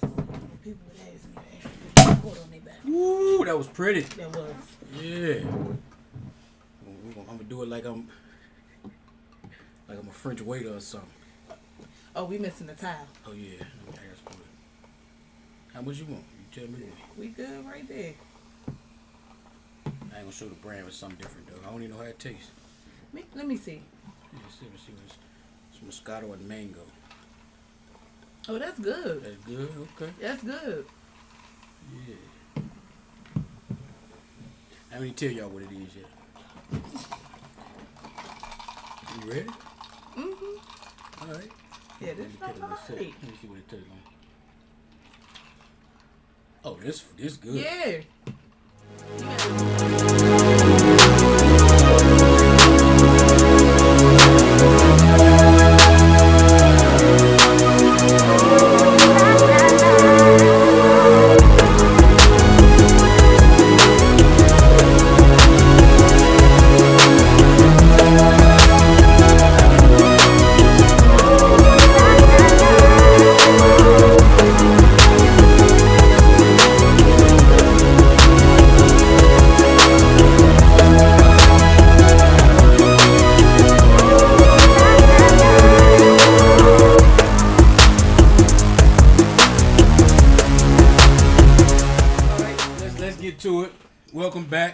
People would ask me to actually put support on their back. Ooh, that was pretty. That was. Yeah. I'm gonna do it like I'm a French waiter or something. Oh, we missing the towel. Oh yeah. How much you want? You tell me. We good right there. I ain't gonna show the brand with something different though. I don't even know how it tastes. Let me see. Yeah, see. It's Moscato and mango. Oh, that's good. That's good. Okay. That's good. Yeah. I ain't even tell y'all what it is yet. You ready? Mm-hmm. All right. Yeah, this is all right. Let me see what it tastes like. Oh, this good. Yeah.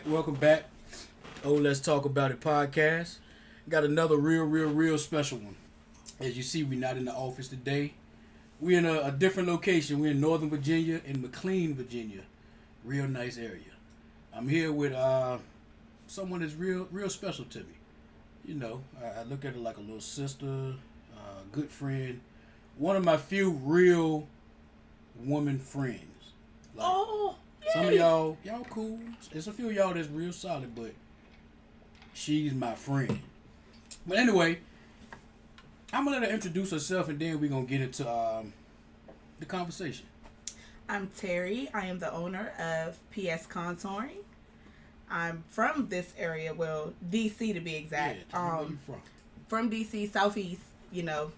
Welcome back. Oh, let's talk about it podcast. Got another real special one. As you see, we're not in the office today. We're in a different location. We're in Northern Virginia, in McLean, Virginia. Real nice area. I'm here with someone that's real special to me. You know, I look at her like a little sister, good friend. One of my few real woman friends. Like, some of y'all cool. There's a few of y'all that's real solid, but she's my friend. But anyway, I'm going to let her introduce herself, and then we're going to get into the conversation. I'm Terry. I am the owner of P.S. Contouring. I'm from this area, well, D.C. to be exact. Yeah, where you from? From D.C., Southeast. You know,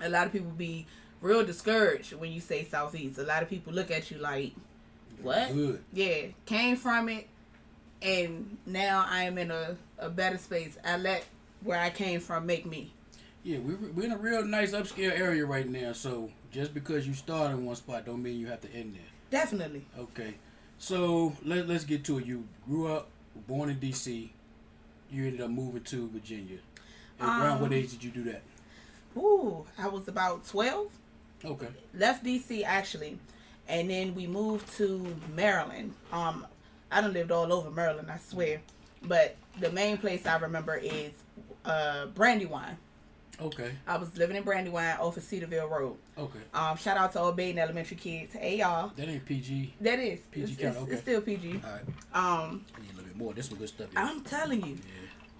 a lot of people be real discouraged when you say Southeast. A lot of people look at you like, what? Good. Yeah, came from it, and now I am in a better space. I let where I came from make me. Yeah, we're in a real nice upscale area right now, so just because you start in one spot don't mean you have to end there. Definitely. Okay, so let's get to it. You grew up, were born in D.C., you ended up moving to Virginia. And around what age did you do that? Ooh, I was about 12. Okay. Left D.C. actually. And then we moved to Maryland. I done lived all over Maryland, I swear. But the main place I remember is Brandywine. Okay. I was living in Brandywine off of Cedarville Road. Okay. Shout out to all Baden Elementary kids. Hey, y'all. That ain't PG. That is. PG it's, okay. It's still PG. All right. I need a little bit more. This some good stuff. Yeah. I'm telling you.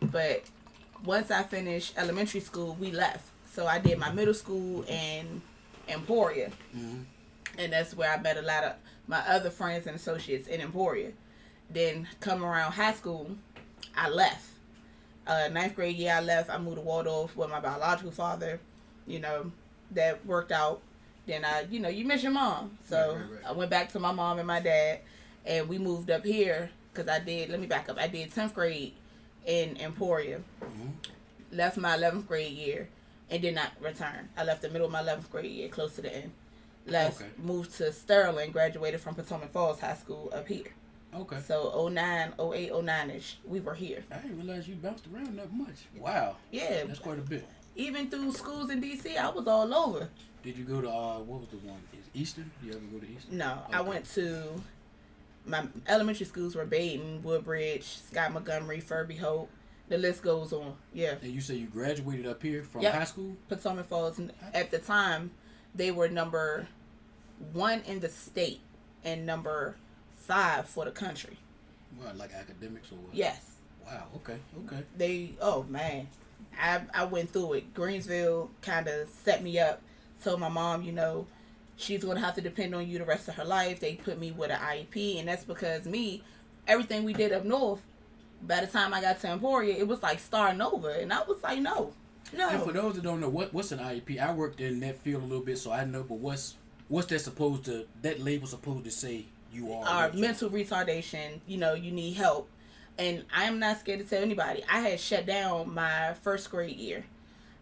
Yeah. But once I finished elementary school, we left. So I did my middle school in Emporia. Mm-hmm. And that's where I met a lot of my other friends and associates in Emporia. Then come around high school, I left. 9th grade year, I left. I moved to Waldorf with my biological father. You know, that worked out. Then you miss your mom. So right. I went back to my mom and my dad. And we moved up here because let me back up. I did 10th grade in Emporia. Mm-hmm. Left my 11th grade year and did not return. I left the middle of my 11th grade year, close to the end. Left, okay. Moved to Sterling, graduated from Potomac Falls High School up here. Okay. So 09, 08, 09-ish, we were here. I didn't realize you bounced around that much. Wow. Yeah. That's quite a bit. Even through schools in D.C., I was all over. Did you go to, what was the one? Is Eastern? Did you ever go to Eastern? No. Okay. I went to, my elementary schools were Baden, Woodbridge, Scott Montgomery, Furby Hope. The list goes on. Yeah. And you say you graduated up here from Yep. high school? Potomac Falls. At the time, they were number 1 in the state and number 5 for the country. What, like academics or what? Yes. Wow, okay. I went through it. Greensville kind of set me up. Told my mom, she's going to have to depend on you the rest of her life. They put me with an IEP, and that's because everything we did up north, by the time I got to Emporia, it was like starting over, and I was like, no. And for those that don't know, what's an IEP? I worked in that field a little bit, so I know, but what's What's that supposed to? That label supposed to say you are? Mental retardation. You know, you need help, and I'm not scared to tell anybody. I had shut down my first grade year.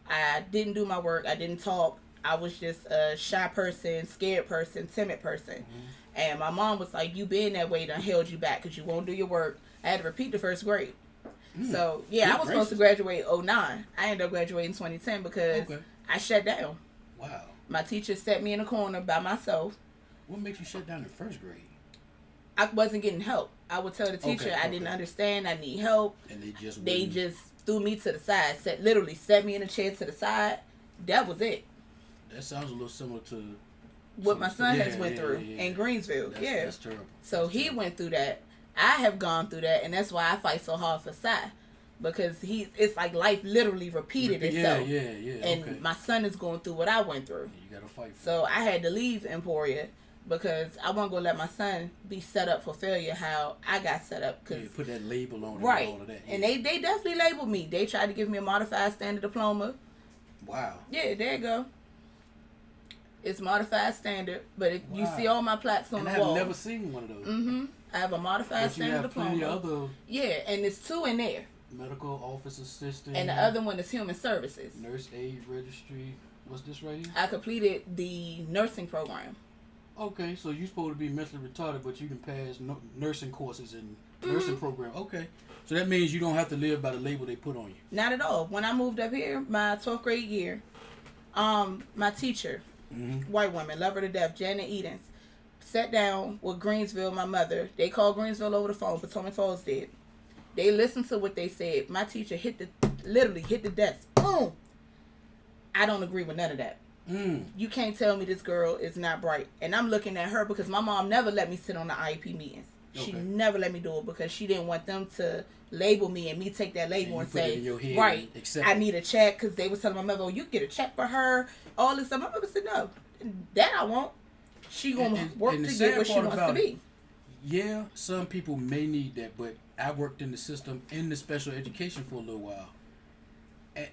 I didn't do my work. I didn't talk. I was just a shy person, scared person, timid person. Mm-hmm. And my mom was like, you being that way done held you back because you won't do your work. I had to repeat the first grade. So, yeah, I was supposed to graduate 2009. I ended up graduating 2010 because I shut down. Wow. My teacher set me in a corner by myself. What makes you shut down in first grade? I wasn't getting help. I would tell the teacher I didn't understand, I need help. And they just threw me to the side, literally set me in a chair to the side. That was it. That sounds a little similar to what my son has went through in Greensville. That's terrible. So he went through that. I have gone through that, and that's why I fight so hard for Sai. Because it's like life literally repeated itself. And my son is going through what I went through. You gotta fight for so I had to leave Emporia because I wasn't going to let my son be set up for failure how I got set up. Cause, put that label on it right. and all of that. And they definitely labeled me. They tried to give me a modified standard diploma. Wow. Yeah, there you go. It's modified standard, but if you see all my plaques on the wall. I've never seen one of those. Mm-hmm. I have a modified standard diploma. Other and there's 2 in there. Medical office assistant. And the other one is human services. Nurse aid registry. What's this right here? I completed the nursing program. Okay, so you're supposed to be mentally retarded, but you can pass nursing courses and nursing program. Okay. So that means you don't have to live by the label they put on you. Not at all. When I moved up here, my 12th grade year, my teacher, white woman, love her to death, Janet Edens, sat down with Greensville, my mother. They called Greensville over the phone, Potomac Falls did. They listened to what they said. My teacher literally hit the desk. Boom! I don't agree with none of that. You can't tell me this girl is not bright. And I'm looking at her because my mom never let me sit on the IEP meetings. She never let me do it because she didn't want them to label me and me take that label and say, right, I need a check, because they was telling my mother, oh, you get a check for her, all this stuff. My mother said, no, that I won't. She gonna work to get what she wants to be. Yeah, some people may need that, but I worked in the system in the special education for a little while.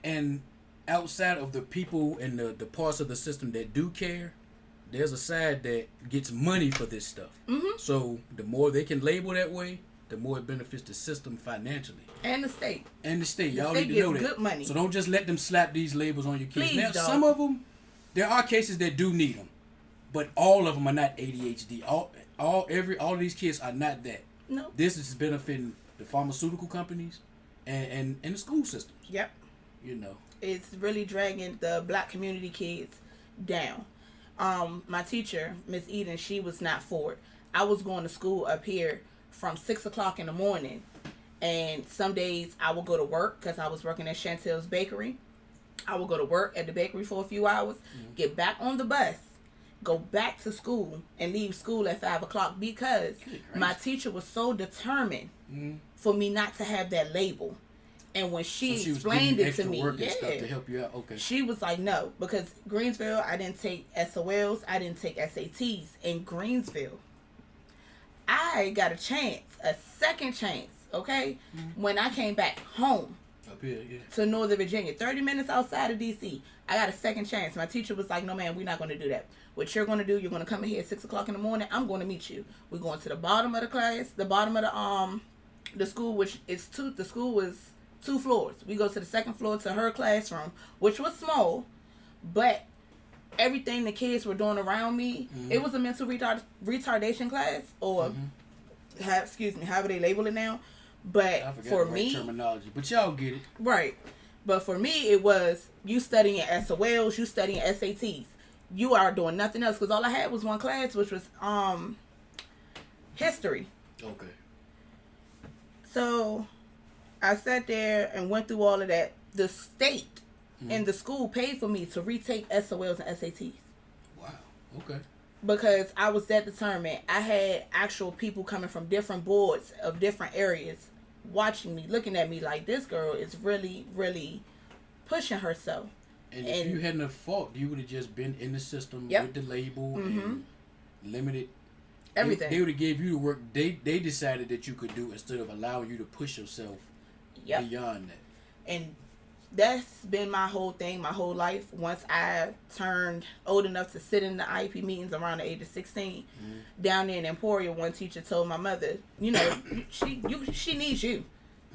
And outside of the people and the parts of the system that do care, there's a side that gets money for this stuff. Mm-hmm. So the more they can label that way, the more it benefits the system financially. And the state. Y'all need to know that. Good money. So don't just let them slap these labels on your kids. Please now, don't. Some of them, there are cases that do need them, but all of them are not ADHD. All of these kids are not that. No. This is benefiting the pharmaceutical companies and the school systems. Yep. You know. It's really dragging the black community kids down. My teacher, Miss Eden, she was not for it. I was going to school up here from 6 o'clock in the morning, and some days I would go to work because I was working at Chantel's Bakery. I would go to work at the bakery for a few hours, get back on the bus, go back to school, and leave school at 5 o'clock because my teacher was so determined for me not to have that label. And when she explained it to me, to help you out. Okay. She was like, no, because Greensville, I didn't take SOLs, I didn't take SATs. In Greensville, I got a second chance, okay, when I came back home up here, to Northern Virginia, 30 minutes outside of D.C., I got a second chance. My teacher was like, no, man, we're not going to do that. What you're going to do, you're going to come in here at 6 o'clock in the morning. I'm going to meet you. We're going to the bottom of the class, the bottom of the school, which is the school was 2 floors. We go to the second floor to her classroom, which was small, but everything the kids were doing around me, it was a mental retardation class, or however they label it now. But for me, terminology, but y'all get it, right? But for me, it was you studying SOLs, you studying SATs. You are doing nothing else because all I had was one class, which was history. Okay. So I sat there and went through all of that. The state and the school paid for me to retake SOLs and SATs. Wow. Okay. Because I was that determined. I had actual people coming from different boards of different areas watching me, looking at me like, this girl is really, really pushing herself. And if you hadn't have fought, you would have just been in the system with the label and limited everything. They would have gave you the work they decided that you could do instead of allowing you to push yourself beyond that. And that's been my whole thing, my whole life. Once I turned old enough to sit in the IEP meetings around the age of 16, down there in Emporia, one teacher told my mother, she needs you.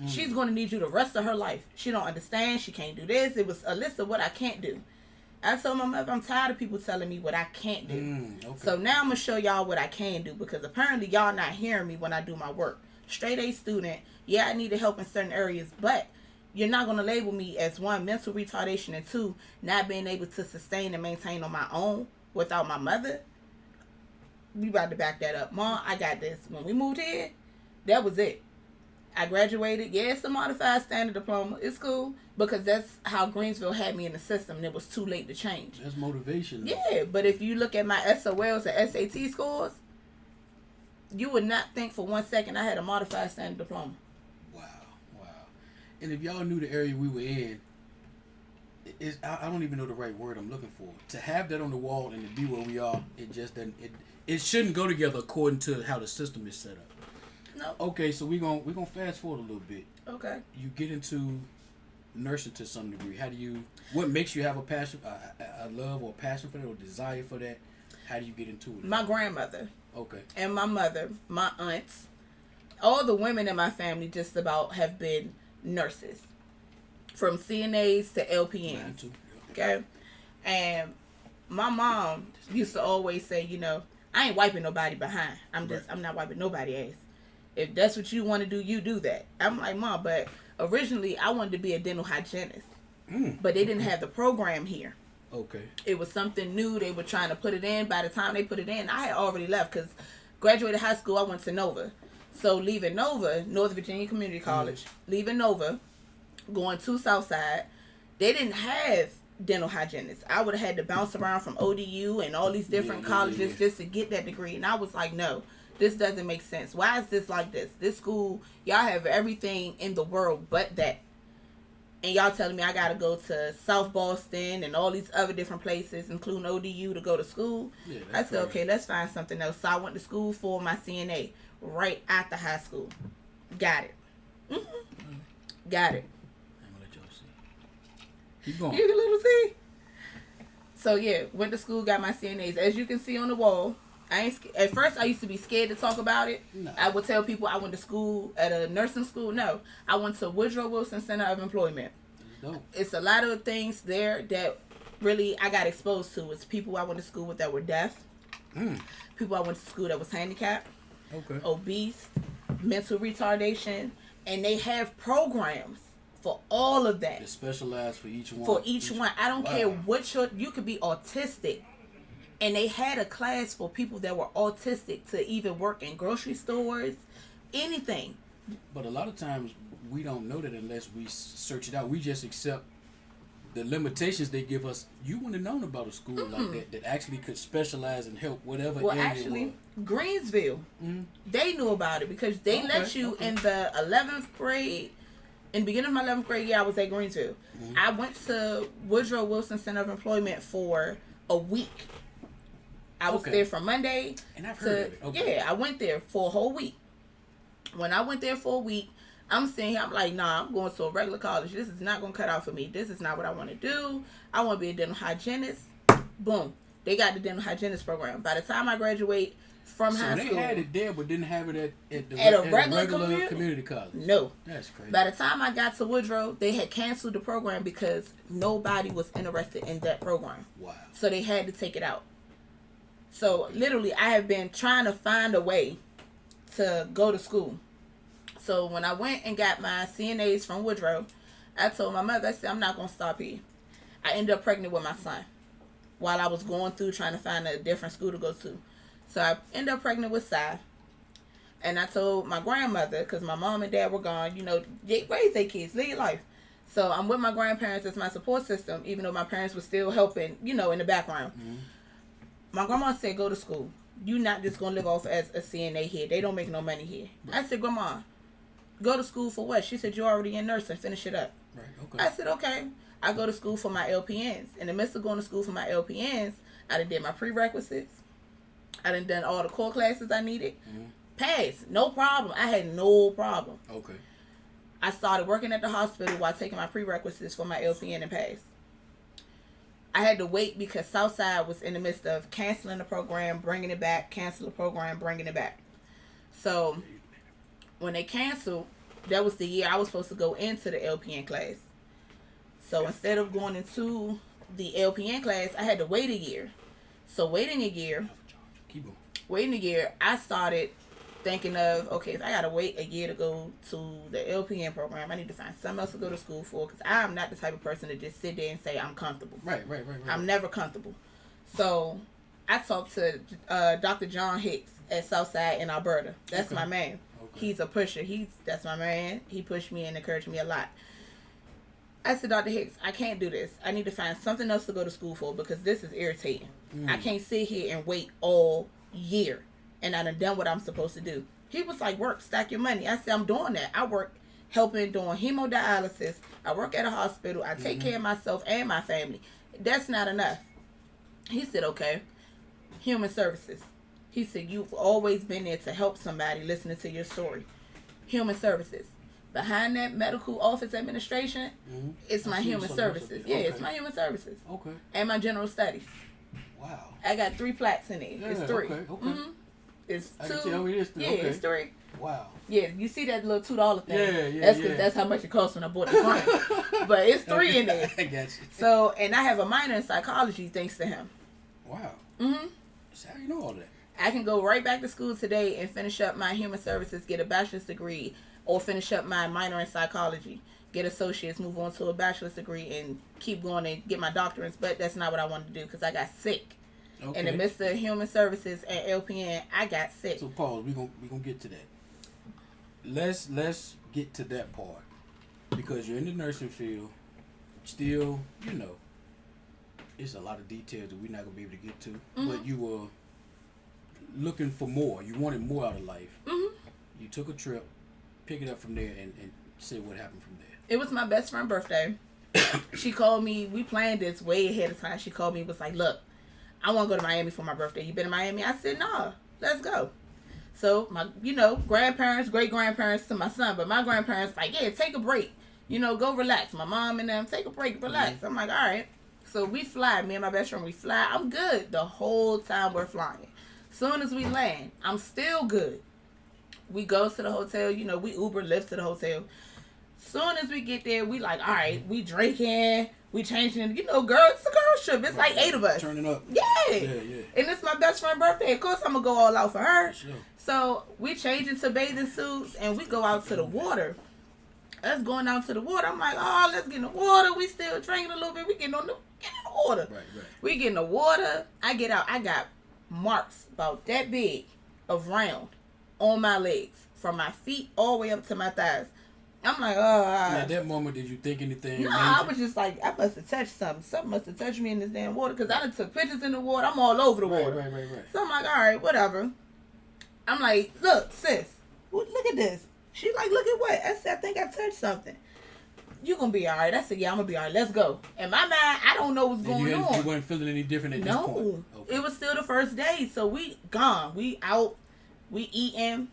She's going to need you the rest of her life. She don't understand. She can't do this. It was a list of what I can't do. I told my mother, I'm tired of people telling me what I can't do. Okay. So now I'm going to show y'all what I can do, because apparently y'all not hearing me when I do my work. Straight A student. Yeah, I need help in certain areas, but you're not going to label me as, one, mental retardation, and two, not being able to sustain and maintain on my own without my mother. We about to back that up. Mom, I got this. When we moved here, that was it. I graduated. Yeah, it's a modified standard diploma. It's cool, because that's how Greensville had me in the system, and it was too late to change. That's motivation, though. Yeah, but if you look at my SOLs and SAT scores, you would not think for 1 second I had a modified standard diploma. Wow. And if y'all knew the area we were in, I don't even know the right word I'm looking for. To have that on the wall and to be where we are, it just doesn't. It shouldn't go together according to how the system is set up. No. Okay, so we're gonna fast forward a little bit. Okay. You get into nursing to some degree. What makes you have a passion, a love or passion for that, or desire for that? How do you get into it? My grandmother. Okay. And my mother, my aunts, all the women in my family just about have been nurses, from CNAs to LPNs. Mine too. Okay. And my mom used to always say, I ain't wiping nobody behind. I'm not wiping nobody ass. If that's what you want to do, you do that. I'm like, Mom, but originally I wanted to be a dental hygienist. But they didn't have the program here. Okay. It was something new. They were trying to put it in. By the time they put it in, I had already left, because graduated high school, I went to Nova. So leaving Nova, North Virginia Community College, leaving Nova, going to Southside, they didn't have dental hygienists. I would have had to bounce around from ODU and all these different colleges just to get that degree. And I was like, no. This doesn't make sense. Why is this like this? This school, y'all have everything in the world but that. And y'all telling me I got to go to South Boston and all these other different places, including ODU, to go to school? Yeah, I said, okay, let's find something else. So I went to school for my CNA right after high school. Got it. Got it. I'm going to let y'all see. Keep going. You get a little see? So yeah, went to school, got my CNAs. As you can see on the wall, at first I used to be scared to talk about it. No. I would tell people I went to school at a nursing school. No, I went to Woodrow Wilson Center of Employment. It's a lot of things there that really I got exposed to. It's people I went to school with that were deaf, people I went to school that was handicapped, obese, mental retardation, and they have programs for all of that. It's specialized for each one. For each one. I don't care what you could be autistic. And they had a class for people that were autistic to even work in grocery stores, anything. But a lot of times we don't know that unless we search it out. We just accept the limitations they give us. You wouldn't have known about a school like that actually could specialize and help whatever area actually, it was. Greensville, they knew about it because they let you in the 11th grade. In the beginning of my 11th grade year, I was at Greensville. I went to Woodrow Wilson Center of Employment for a week. I was there from Monday and I've heard of it. Yeah, I went there for a whole week. When I went there for a week, I'm sitting here, I'm like, nah, I'm going to a regular college. This is not going to cut out for me. This is not what I want to do. I want to be a dental hygienist. Boom. They got the dental hygienist program. By the time I graduate from high school. So they had it there but didn't have it at a regular community college? No. That's crazy. By the time I got to Woodrow, they had canceled the program because nobody was interested in that program. Wow. So they had to take it out. So, literally, I have been trying to find a way to go to school. So, when I went and got my CNAs from Woodrow, I told my mother, I said, I'm not going to stop here. I ended up pregnant with my son while I was going through trying to find a different school to go to. So, I ended up pregnant with Sai. And I told my grandmother, because my mom and dad were gone, they raise their kids, live your life. So, I'm with my grandparents as my support system, even though my parents were still helping, in the background. My grandma said, go to school. You're not just going to live off as a CNA here. They don't make no money here. Right. I said, Grandma, go to school for what? She said, you're already in nursing. Finish it up. Right. Okay. I said, okay. I go to school for my LPNs. In the midst of going to school for my LPNs, I done did my prerequisites. I done all the core classes I needed. Passed. No problem. I had no problem. Okay. I started working at the hospital while taking my prerequisites for my LPN and PAS. I had to wait because Southside was in the midst of canceling the program, bringing it back, cancel the program, bringing it back. So when they canceled, that was the year I was supposed to go into the LPN class. So instead of going into the LPN class, I had to wait a year. So waiting a year, I started thinking of, okay, if I got to wait a year to go to the LPN program, I need to find something else to go to school for, because I'm not the type of person to just sit there and say I'm comfortable. Right. I'm never comfortable. So I talked to Dr. John Hicks at Southside in Alberta. That's my man. Okay. He's a pusher. That's my man. He pushed me and encouraged me a lot. I said, Dr. Hicks, I can't do this. I need to find something else to go to school for, because this is irritating. I can't sit here and wait all year, and I done what I'm supposed to do. He was like, work, stack your money. I said, I'm doing that. I work helping doing hemodialysis. I work at a hospital. I take care of myself and my family. That's not enough. He said, okay, human services. He said, you've always been there to help somebody listening to your story. Human services. Behind that medical office administration, it's my human services. Yeah, it's my human services. Okay. And my general studies. Wow. I got 3 plaques in there. Yeah, it's 3. Okay. It's 2. I can tell it is 3. Yeah, okay. it's 3. Wow. Yeah, you see that little $2 thing? Yeah. That's because that's how much it costs when I bought the frame. But it's 3 in there. I got you. So, and I have a minor in psychology thanks to him. Wow. So how you know all that? I can go right back to school today and finish up my human services, get a bachelor's degree, or finish up my minor in psychology, get associates, move on to a bachelor's degree, and keep going and get my doctorates. But that's not what I wanted to do, because I got sick. Okay. In the midst of human services and LPN, I got sick. So pause. We gonna get to that. Let's get to that part, because you're in the nursing field. Still, it's a lot of details that we're not gonna be able to get to. But you were looking for more. You wanted more out of life. You took a trip, pick it up from there, and say what happened from there. It was my best friend's birthday. She called me. We planned this way ahead of time. She called me and was like, look, I want to go to Miami for my birthday. You been to Miami? I said, nah, let's go. So my, grandparents, great-grandparents to my son, but my grandparents like, yeah, take a break. Go relax. My mom and them, take a break, relax. I'm like, all right. So we fly. Me and my best friend, we fly. I'm good the whole time we're flying. Soon as we land, I'm still good. We go to the hotel. We Uber, Lyft to the hotel. Soon as we get there, we like, all right, we drinking, we changing. Girl, it's a girl trip. It's like 8 of us. Turning up. Yeah. Yeah. And it's my best friend's birthday. Of course, I'm going to go all out for her. Sure. So we change into bathing suits, and we go out to the water. Us going out to the water, I'm like, oh, let's get in the water. We still drinking a little bit. We getting in the water. Right. We get in the water. I get out. I got marks about that big of round on my legs, from my feet all the way up to my thighs. I'm like, oh. At that moment, did you think anything? No, I was just like, I must have touched something. Something must have touched me in this damn water, because I done took pictures in the water. I'm all over the water. Right. So I'm like, all right, whatever. I'm like, look, sis, look at this. She like, look at what? I said, I think I touched something. You gonna be all right. I said, yeah, I'm gonna be all right. Let's go. In my mind, I don't know what's going on. You weren't feeling any different at this point? No. Okay. It was still the first day. So we gone. We out. We eating.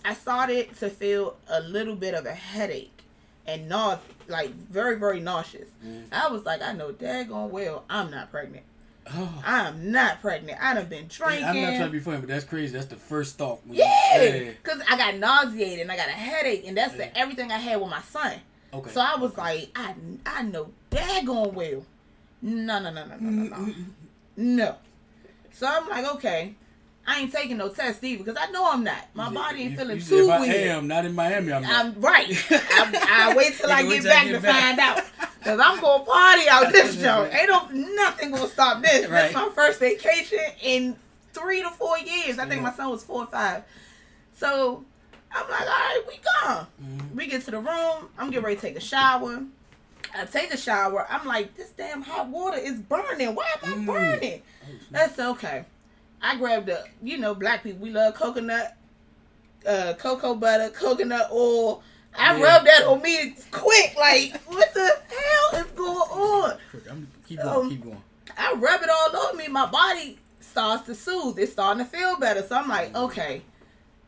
I started to feel a little bit of a headache and nausea, like very, very nauseous. I was like, I know daggone well I'm not pregnant. Oh. I'm not pregnant. I done been drinking. I'm not trying to be funny, but that's crazy. That's the first thought. Because I got nauseated and I got a headache, and that's everything I had with my son. Okay. So I was like, I know daggone well. No. So I'm like, okay. I ain't taking no test either, because I know I'm not. My body ain't feeling too weird. If I am, not in Miami, I'm not. I'm right. I wait till I get back to find out. Because I'm going to party out this joint. Ain't nothing going to stop this. Right. This is my first vacation in 3 to 4 years. I think my son was 4 or 5. So I'm like, all right, we gone. We get to the room. I'm getting ready to take a shower. I take a shower. I'm like, this damn hot water is burning. Why am I burning? That's okay. I grabbed black people, we love coconut, cocoa butter, coconut oil. I rubbed that on me quick, like, what the hell is going on? Keep going. I rub it all over me. My body starts to soothe. It's starting to feel better. So I'm like, okay,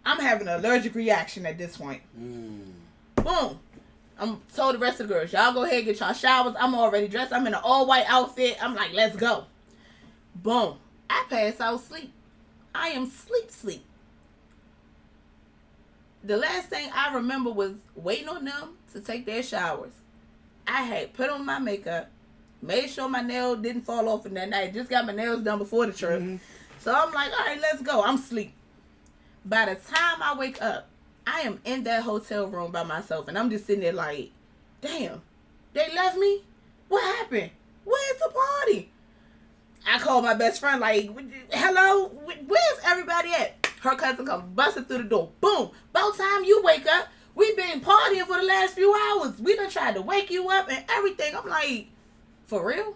I'm having an allergic reaction at this point. Boom. I'm told the rest of the girls, y'all go ahead and get y'all showers. I'm already dressed. I'm in an all-white outfit. I'm like, let's go. Boom. I pass out sleep. I am sleep. The last thing I remember was waiting on them to take their showers. I had put on my makeup, made sure my nail didn't fall off in that night. Just got my nails done before the trip. Mm-hmm. So I'm like, all right, let's go. I'm asleep. By the time I wake up, I am in that hotel room by myself. And I'm just sitting there like, damn, they left me? What happened? Where's the party? I called my best friend like, hello? Where's everybody at? Her cousin come busting through the door. Boom. About time you wake up. We've been partying for the last few hours. We done tried to wake you up and everything. I'm like, for real?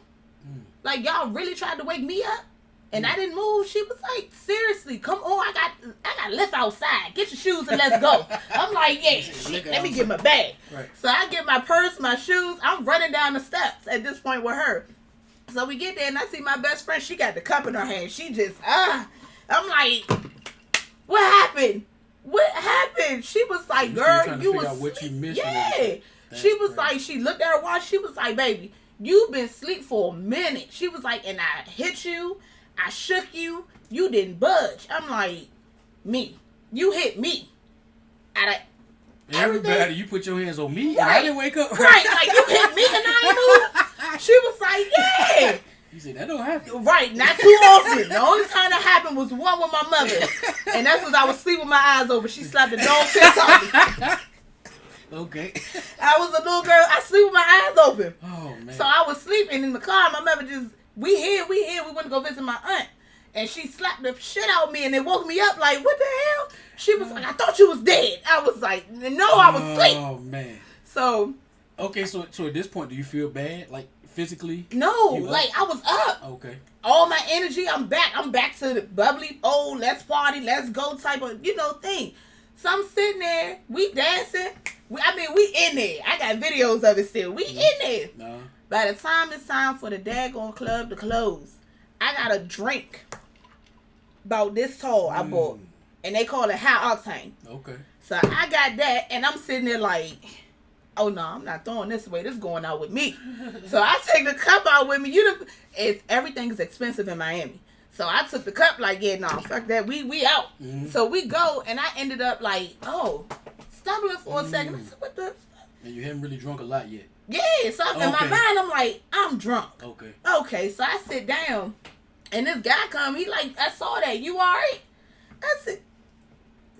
Like, y'all really tried to wake me up? And I didn't move. She was like, seriously, come on. I got left outside. Get your shoes and let's go. I'm like, yeah, let me get my bag. Right. So I get my purse, my shoes. I'm running down the steps at this point with her. So we get there and I see my best friend. She got the cup in her hand. She just, I'm like, what happened? What happened? She was like, girl, you was what you missed. Yeah. She was like, she looked at her watch. She was like, baby, you've been asleep for a minute. She was like, and I hit you. I shook you. You didn't budge. I'm like, me. You hit me. Everybody, you put your hands on me and I didn't wake up. Right. Like, you hit me and I ain't moved. She was like, yeah. You said, that don't happen. Right. Not too often. The only time that happened was one with my mother. And that's when I was asleep with my eyes open. She slapped the dog piss on me. Okay. I was a little girl. I sleep with my eyes open. Oh, man. So I was sleeping in the car. My mother just, we here. We went to go visit my aunt. And she slapped the shit out of me and it woke me up like, what the hell? She was like, I thought you was dead. I was like, no, I was asleep. Oh, man. So. Okay, so at this point, do you feel bad? Like, physically? No, like, I was up. Okay. All my energy, I'm back. I'm back to the bubbly, oh, let's party, let's go type of, thing. So I'm sitting there. We dancing. We in there. I got videos of it still. We in there. No. By the time it's time for the daggone club to close, I got a drink about this tall I bought. And they call it high octane. Okay. So I got that, and I'm sitting there like, oh, no, I'm not throwing this away. This is going out with me. So I take the cup out with me. Everything is expensive in Miami. So I took the cup like, yeah, no, fuck that. We out. Mm-hmm. So we go, and I ended up like, stumbling for a second. I said, what the fuck? And you haven't really drunk a lot yet. Yeah, so in my mind, I'm like, I'm drunk. Okay. Okay, so I sit down, and this guy come. He like, I saw that. You all right? I said,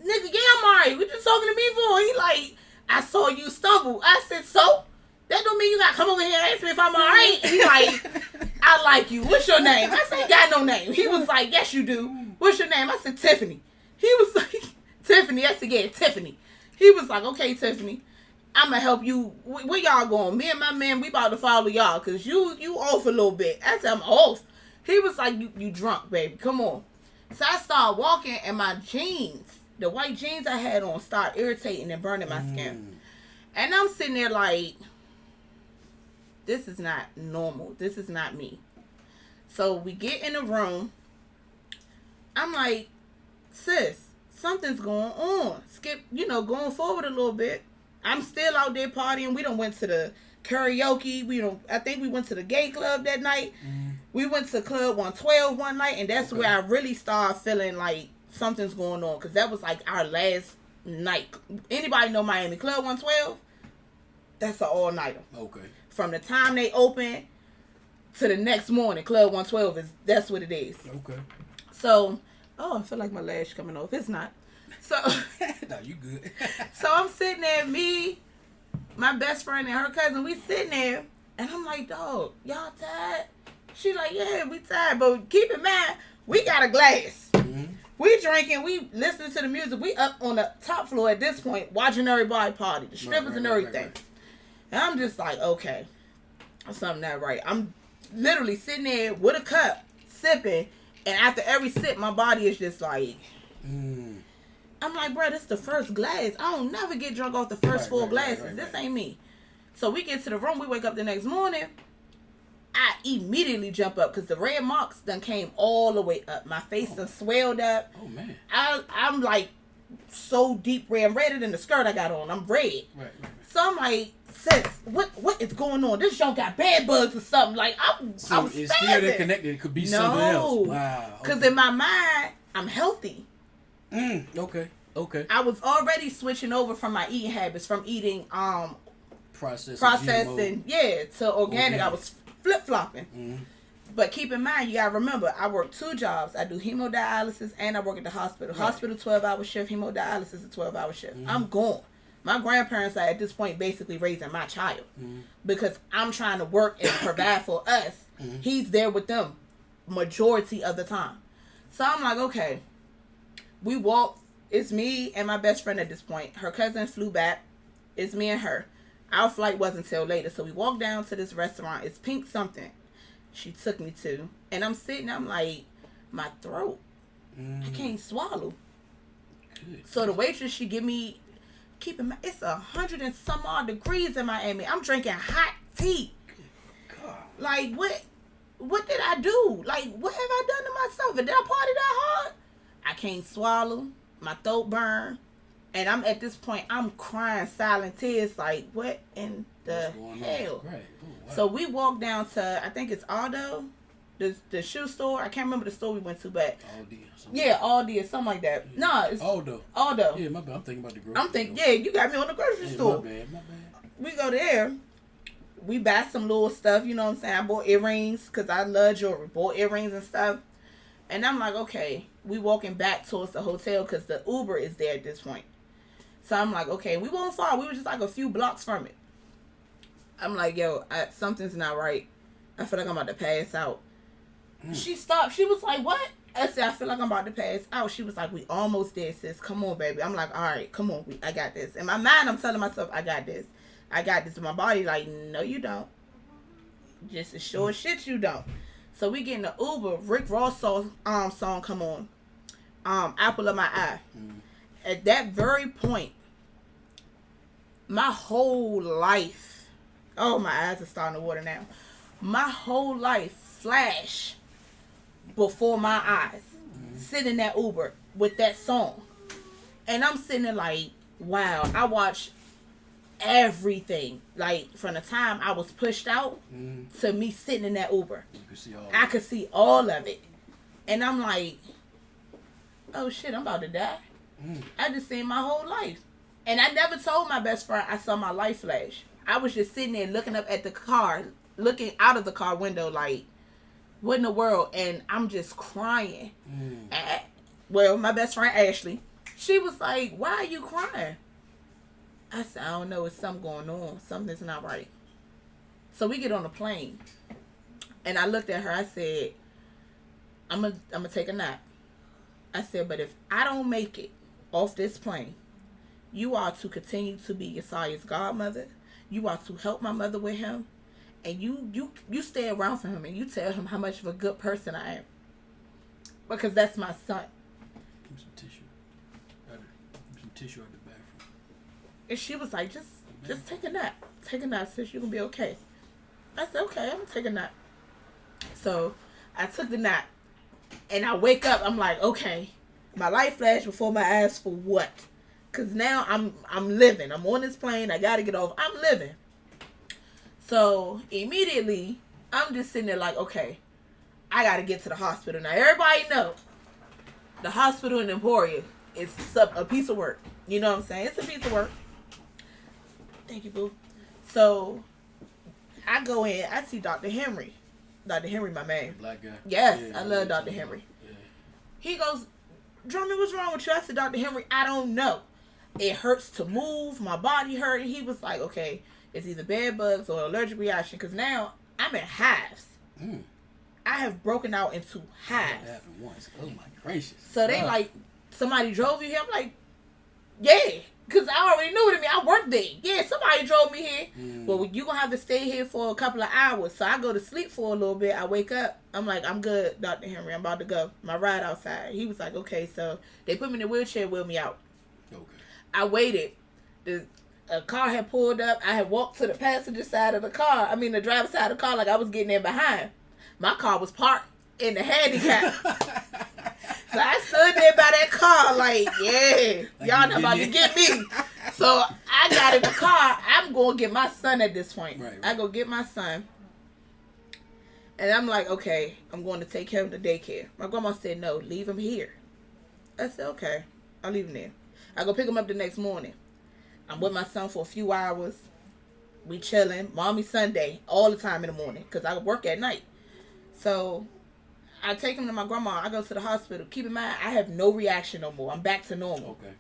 nigga, yeah, I'm all right. What you talking to me for? He like, I saw you stumble. I said, so? That don't mean you got to come over here and ask me if I'm all right. He like, I like you. What's your name? I said, got no name. He was like, yes, you do. What's your name? I said, Tiffany. He was like, Tiffany. I said, yeah, Tiffany. He was like, okay, Tiffany. I'm going to help you. Where y'all going? Me and my man, we about to follow y'all because you off a little bit. I said, I'm off. He was like, you drunk, baby. Come on. So I started walking and my jeans, the white jeans I had on, started irritating and burning my skin. And I'm sitting there like, this is not normal. This is not me. So we get in the room. I'm like, sis, something's going on. Skip, going forward a little bit. I'm still out there partying. We done went to the karaoke. I think we went to the gay club that night. We went to Club 112 one night, and that's where I really started feeling like something's going on, because that was like our last night. Anybody know Miami? Club 112? That's an all-nighter. Okay. From the time they open to the next morning, Club 112 that's what it is. Okay. So, I feel like my lash coming off. It's not. So, no, you good. So I'm sitting there, me, my best friend and her cousin, we sitting there, and I'm like, dog, y'all tired? She like, yeah, we tired, but keep in mind, we got a glass. Mm-hmm. We drinking, we listening to the music, we up on the top floor at this point, watching everybody party, the strippers and everything. Right. And I'm just like, okay, something not right. I'm literally sitting there with a cup, sipping, and after every sip, my body is just like, I'm like, bro, this is the first glass. I don't never get drunk off the first four glasses. This ain't me. So we get to the room. We wake up the next morning. I immediately jump up because the red marks done came all the way up. My face done swelled up. Oh, man. I'm like so deep red. I'm redder than the skirt I got on. I'm red. Right. So I'm like, sis, what is going on? This joint got bed bugs or something. Like, I was it's still connected. It could be something else. Wow. Because in my mind, I'm healthy. Okay. I was already switching over from my eating habits, from eating processed and to organic. I was flip-flopping. Mm-hmm. But keep in mind, you gotta remember, I work 2 jobs. I do hemodialysis and I work at the hospital. Right. Hospital 12-hour shift, hemodialysis a 12-hour shift. Mm-hmm. I'm gone. My grandparents are at this point basically raising my child because I'm trying to work and provide for us. Mm-hmm. He's there with them majority of the time. So I'm like, okay, we walk. It's me and my best friend at this point. Her cousin flew back. It's me and her. Our flight wasn't till later. So we walked down to this restaurant. It's Pink something she took me to. And I'm sitting, I'm like, my throat. I can't swallow. Good. So the waitress, she give me, keep in mind, it's 100 and some odd degrees in Miami. I'm drinking hot tea. God. Like, what did I do? Like, what have I done to myself? Did I party that hard? I can't swallow. My throat burn. And I'm at this point, I'm crying silent tears. Like, what in the hell? Right. Ooh, wow. So we walked down to, I think it's Aldo, the shoe store. I can't remember the store we went to, but Aldi or something like that. No, it's Aldo. Yeah, my bad. I'm thinking about the grocery store. Yeah, you got me on the grocery store. My bad. We go there. We buy some little stuff, you know what I'm saying? I bought earrings because I love jewelry. Bought earrings and stuff. And I'm like, okay, we walking back towards the hotel because the Uber is there at this point. So I'm like, okay, we won't far. We were just like a few blocks from it. I'm like, yo, something's not right. I feel like I'm about to pass out. She stopped. She was like, what? I said, I feel like I'm about to pass out. She was like, we almost there, sis. Come on, baby. I'm like, all right, come on. I got this. In my mind, I'm telling myself, I got this. I got this. In my body, like, no, you don't. Just as sure as shit, you don't. So we get in the Uber. Rick Ross song come on. Apple of My Eye. At that very point, my whole life, my eyes are starting to water now. My whole life flashed before my eyes, sitting in that Uber with that song. And I'm sitting there like, wow, I watched everything. Like, from the time I was pushed out to me sitting in that Uber. I could see all of it. And I'm like, oh shit, I'm about to die. I just seen my whole life. And I never told my best friend I saw my life flash. I was just sitting there looking up at the car, looking out of the car window like, what in the world? And I'm just crying. Well, my best friend Ashley, she was like, why are you crying? I said, I don't know. It's something going on. Something's not right. So we get on the plane. And I looked at her. I said, I'm gonna take a nap. I said, but if I don't make it off this plane, you are to continue to be Yesiah's godmother. You are to help my mother with him. And you stay around for him and you tell him how much of a good person I am. Because that's my son. Give me some tissue. Give me some tissue out the bathroom. And she was like, just take a nap. Take a nap, sis. You're going to be okay. I said, okay, I'm going to take a nap. So I took the nap. And I wake up. I'm like, okay. My light flashed before my eyes for what? Because now I'm living. I'm on this plane. I got to get off. I'm living. So immediately, I'm just sitting there like, okay, I got to get to the hospital. Now, everybody know the hospital in Emporia is a piece of work. You know what I'm saying? It's a piece of work. Thank you, boo. So I go in. I see Dr. Henry. Dr. Henry, my man. Black guy. Yes, yeah, I love Dr. Henry. Yeah. He goes, Drummond, what's wrong with you? I said, Dr. Henry, I don't know. It hurts to move. My body hurt. And he was like, okay, it's either bed bugs or allergic reaction. Because now I'm in hives. I have broken out into hives. That happened once. Oh, my gracious. So they like, somebody drove you here? I'm like, yeah. Because I already knew it. I worked there. Yeah, somebody drove me here. Well, you're going to have to stay here for a couple of hours. So I go to sleep for a little bit. I wake up. I'm like, I'm good, Dr. Henry. I'm about to go. My ride outside. He was like, okay. So they put me in a wheelchair, wheeled me out. Okay. I waited. A car had pulled up. I had walked to the passenger side of the car. I mean, the driver's side of the car like I was getting in behind. My car was parked in the handicap. So I stood there by that car like, yeah, y'all not about to get me. So I got in the car. I'm going to get my son at this point. Right. I go get my son. And I'm like, okay, I'm going to take him to daycare. My grandma said, no, leave him here. I said, okay, I'll leave him there. I go pick him up the next morning. I'm with my son for a few hours. We chilling. Mommy Sunday all the time in the morning because I work at night. So I take him to my grandma. I go to the hospital. Keep in mind, I have no reaction no more. I'm back to normal. Okay.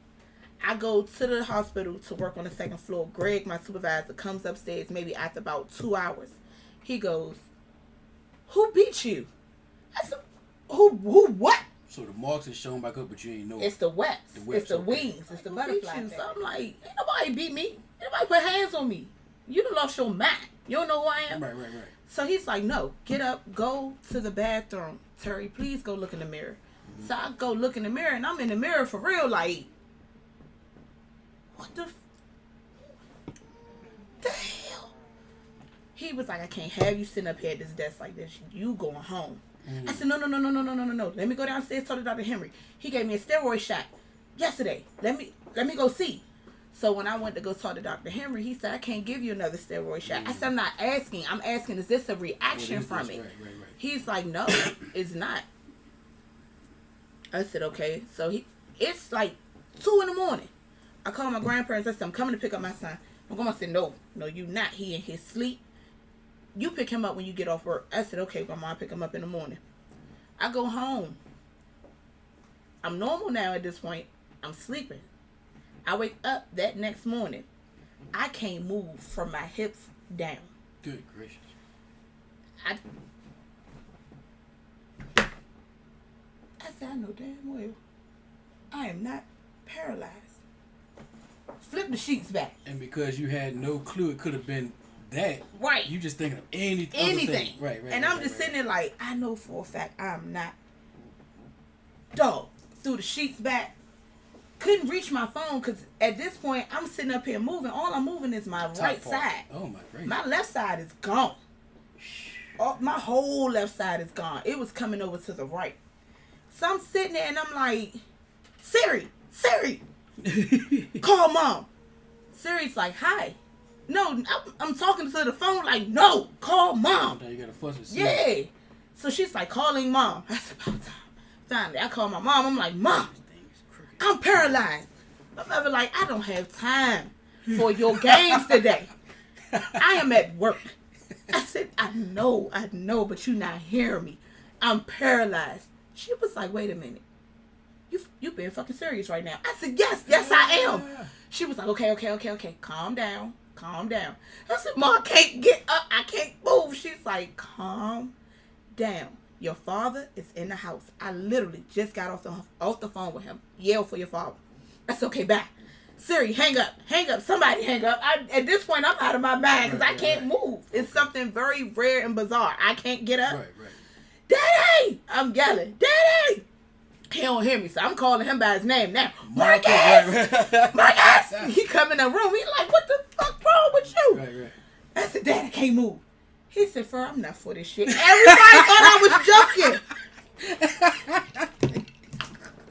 I go to the hospital to work on the second floor. Greg, my supervisor, comes upstairs maybe after about 2 hours. He goes, who beat you? I said, who what? So the marks is shown back up, but you ain't know. It's the webs. It's the wings. It's the butterflies. So I'm like, ain't nobody beat me. Ain't nobody put hands on me. You done lost your mind. You don't know who I am. Right. So he's like, no, get up, go to the bathroom. Terry, please go look in the mirror. Mm-hmm. So I go look in the mirror, and I'm in the mirror for real, like, what the hell? He was like, I can't have you sitting up here at this desk like this. You going home. Mm-hmm. I said, no. Let me go downstairs, talk to Dr. Henry. He gave me a steroid shot yesterday. Let me go see. So when I went to go talk to Dr. Henry, he said, I can't give you another steroid shot. I said, I'm not asking. I'm asking, is this a reaction from it? Right. He's like, no, it's not. I said, okay. So it's like 2 a.m. I called my grandparents. I said, I'm coming to pick up my son. My grandma said, no, you not. He in his sleep. You pick him up when you get off work. I said, okay, Grandma, I'll pick him up in the morning. I go home. I'm normal now at this point. I'm sleeping. I wake up that next morning. I can't move from my hips down. Good gracious. I said, I know damn well I am not paralyzed. Flip the sheets back. And because you had no clue it could have been that. Right. You just thinking of anything. Right. And I'm just sitting there like, I know for a fact I'm not. Dog. Threw the sheets back. Couldn't reach my phone because at this point I'm sitting up here moving. All I'm moving is my right side. Oh my gracious. My left side is gone. My whole left side is gone. It was coming over to the right. So I'm sitting there and I'm like, Siri, call Mom. Siri's like, hi. No, I'm talking to the phone like, no, call Mom. Now you got to fuss with yeah. So she's like calling Mom. I said, about time. Finally, I call my mom. I'm like, Mom, I'm paralyzed. My mother like, I don't have time for your games today. I am at work. I said, I know, but you not hearing me. I'm paralyzed. She was like, wait a minute. You being fucking serious right now. I said, yes, I am. She was like, okay. Calm down. I said, Mom, I can't get up. I can't move. She's like, calm down. Your father is in the house. I literally just got off the phone with him. Yell for your father. I said, okay, bye. Siri, hang up. Somebody hang up. At this point, I'm out of my mind because I can't move. It's something very rare and bizarre. I can't get up. Right. Daddy! I'm yelling, Daddy! He don't hear me, so I'm calling him by his name now. Marcus! He come in the room. He like, what the fuck wrong with you? Right. I said, Dad, I can't move. He said, Fur, I'm not for this shit. Everybody thought I was joking.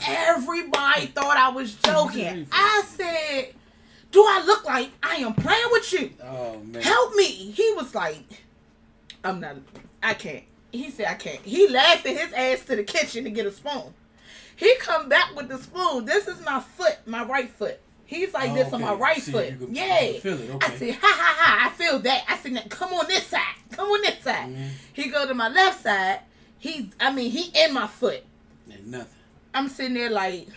Everybody thought I was joking. I said, do I look like I am playing with you? Oh, man. Help me. He was like, I can't. He said, I can't. He laughed at his ass to the kitchen to get a spoon. He come back with the spoon. This is my foot, my right foot. He's like this on my right foot. You yeah. Feel it. Okay. I said, ha. I feel that. I said, come on this side. Mm-hmm. He go to my left side. He in my foot. Ain't nothing. I'm sitting there like,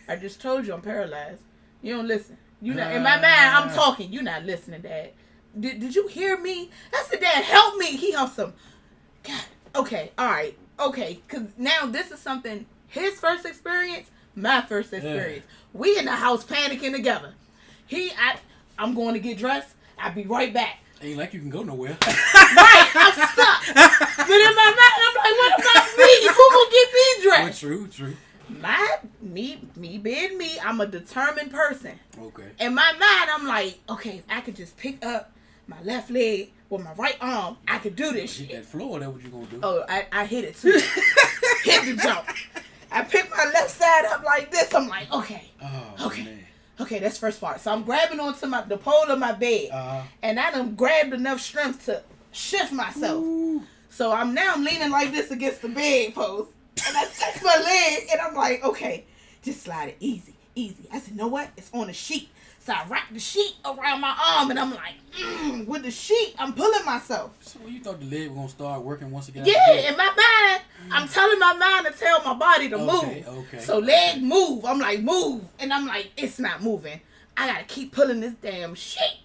I just told you I'm paralyzed. You don't listen. You not in my mind. I'm talking. You not listening, Dad. Did you hear me? I said, Dad, help me. He on some. God. Okay. All right. Okay. Because now this is something. His first experience. My first experience. Yeah. We in the house panicking together. I'm going to get dressed. I'll be right back. Ain't like you can go nowhere. Right, I'm stuck. But in my mind, I'm like, what about me? Who gonna get me dressed? Well, true. Me being me, I'm a determined person. Okay. In my mind, I'm like, okay, if I could just pick up my left leg with my right arm, I could do this shit. Hit that floor, that's what you gonna do. Oh, I hit it too. Hit the jump. I pick my left side up like this. I'm like, okay. Oh, man. Okay, that's first part. So I'm grabbing onto the pole of my bed. And I done grabbed enough strength to shift myself. Ooh. So I'm leaning like this against the bed post. And I touch my leg and I'm like, okay, just slide it easy. I said, you know what? It's on a sheet. So I wrap the sheet around my arm and I'm like, with the sheet, I'm pulling myself. So you thought the leg was going to start working once again? Yeah, in my mind, I'm telling my mind to tell my body to move. Okay. So leg move. I'm like, move. And I'm like, it's not moving. I got to keep pulling this damn sheet.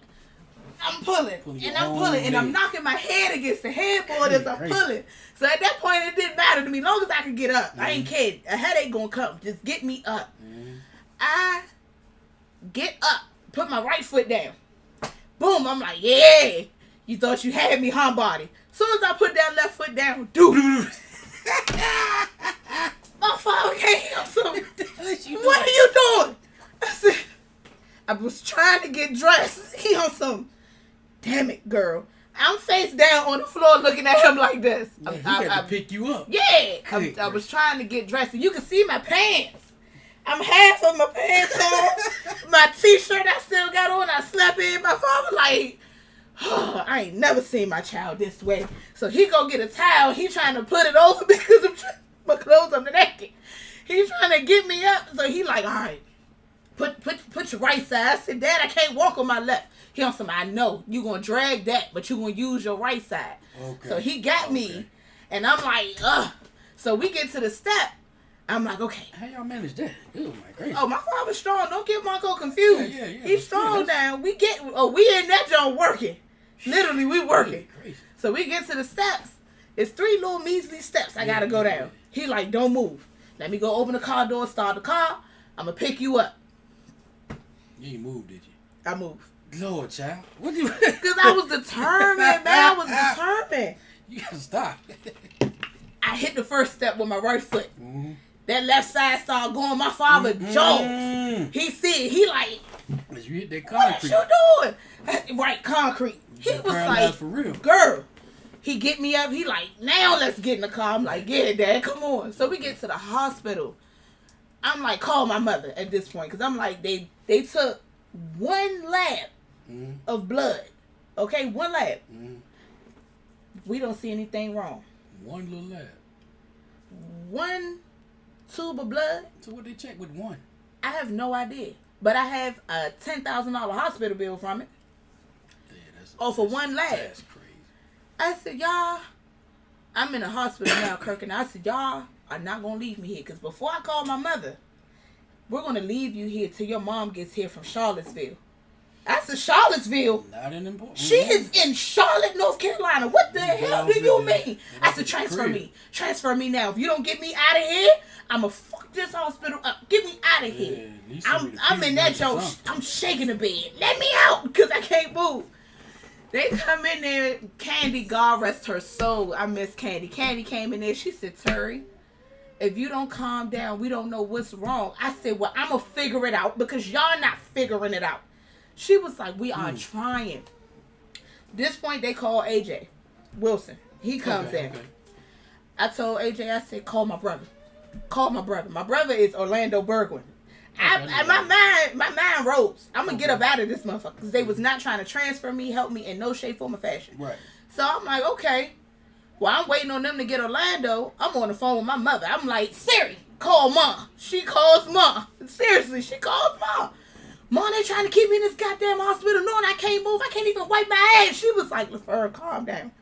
I'm pulling and I'm pulling and I'm knocking my head against the headboard as I'm pulling. So at that point, it didn't matter to me. As long as I could get up. I ain't kidding. A headache going to come. Just get me up. I get up. Put my right foot down. Boom. I'm like, yeah. You thought you had me, huh, body? As soon as I put that left foot down, dude. My father came up. So, what are you doing? I said, I was trying to get dressed. He on some, damn it, girl. I'm face down on the floor looking at him like this. Yeah, he had to pick you up. Yeah. I was trying to get dressed. And you can see my pants. I'm half of my pants on. My t-shirt I still got on. I slept in. My father like, oh, I ain't never seen my child this way. So he go get a towel. He trying to put it over because my clothes on the naked. He's trying to get me up. So he like, all right, put your right side. I said, Dad, I can't walk on my left. He on some, I know. You going to drag that, but you going to use your right side. Okay. So he got me. And I'm like, ugh. So we get to the step. I'm like, okay. How y'all manage that? Oh, my gracious. Oh, my father's strong. Don't get Marco confused. Yeah. He's strong now. We in that joint working. Literally, we working. So we get to the steps. It's 3 little measly steps I got to go down. He like, don't move. Let me go open the car door, start the car. I'm going to pick you up. You ain't moved, did you? I moved. Lord, child. What you? Because I was determined, man. I was determined. You got to stop. I hit the first step with my right foot. Mm-hmm. That left side started going. My father jokes. He see it. He like, as you hit that concrete. What you doing? Right, concrete. He was like, for real. Girl. He get me up. He like, now let's get in the car. I'm like, yeah, Dad, come on. So we get to the hospital. I'm like, call my mother at this point. Because I'm like, they took 1 lab of blood. Okay, 1 lab. We don't see anything wrong. 1 little lab. 1 tube of blood. So what they check with 1? I have no idea. But I have a $10,000 hospital bill from it. Yeah, for 1 lab. That's crazy. I said, y'all, I'm in the hospital now, Kirk. And I said, y'all are not going to leave me here. Because before I call my mother, we're going to leave you here till your mom gets here from Charlottesville. I said, Charlottesville? Not in important. She is in Charlotte, North Carolina. What the hell do you mean? I said, transfer me. Transfer me now. If you don't get me out of here, I'm going to fuck this hospital up. Get me out of here. I'm in that joke. I'm shaking the bed. Let me out because I can't move. They come in there. Candy, God rest her soul. I miss Candy. Candy came in there. She said, Terry, if you don't calm down, we don't know what's wrong. I said, well, I'm going to figure it out because y'all not figuring it out. She was like, we are trying. This point, they call AJ Wilson. He comes in. Okay. I told AJ, I said, call my brother. Call my brother. My brother is Orlando Bergwin. My mind rose. I'm going to get up out of this motherfucker because they was not trying to transfer me, help me in no shape, form, or fashion. Right. So I'm like, okay. While I'm waiting on them to get Orlando, I'm on the phone with my mother. I'm like, Siri, call Mom. She calls Mom. Seriously, she calls Mom. Mom, they trying to keep me in this goddamn hospital knowing I can't move. I can't even wipe my ass. She was like, LaFleur, calm down.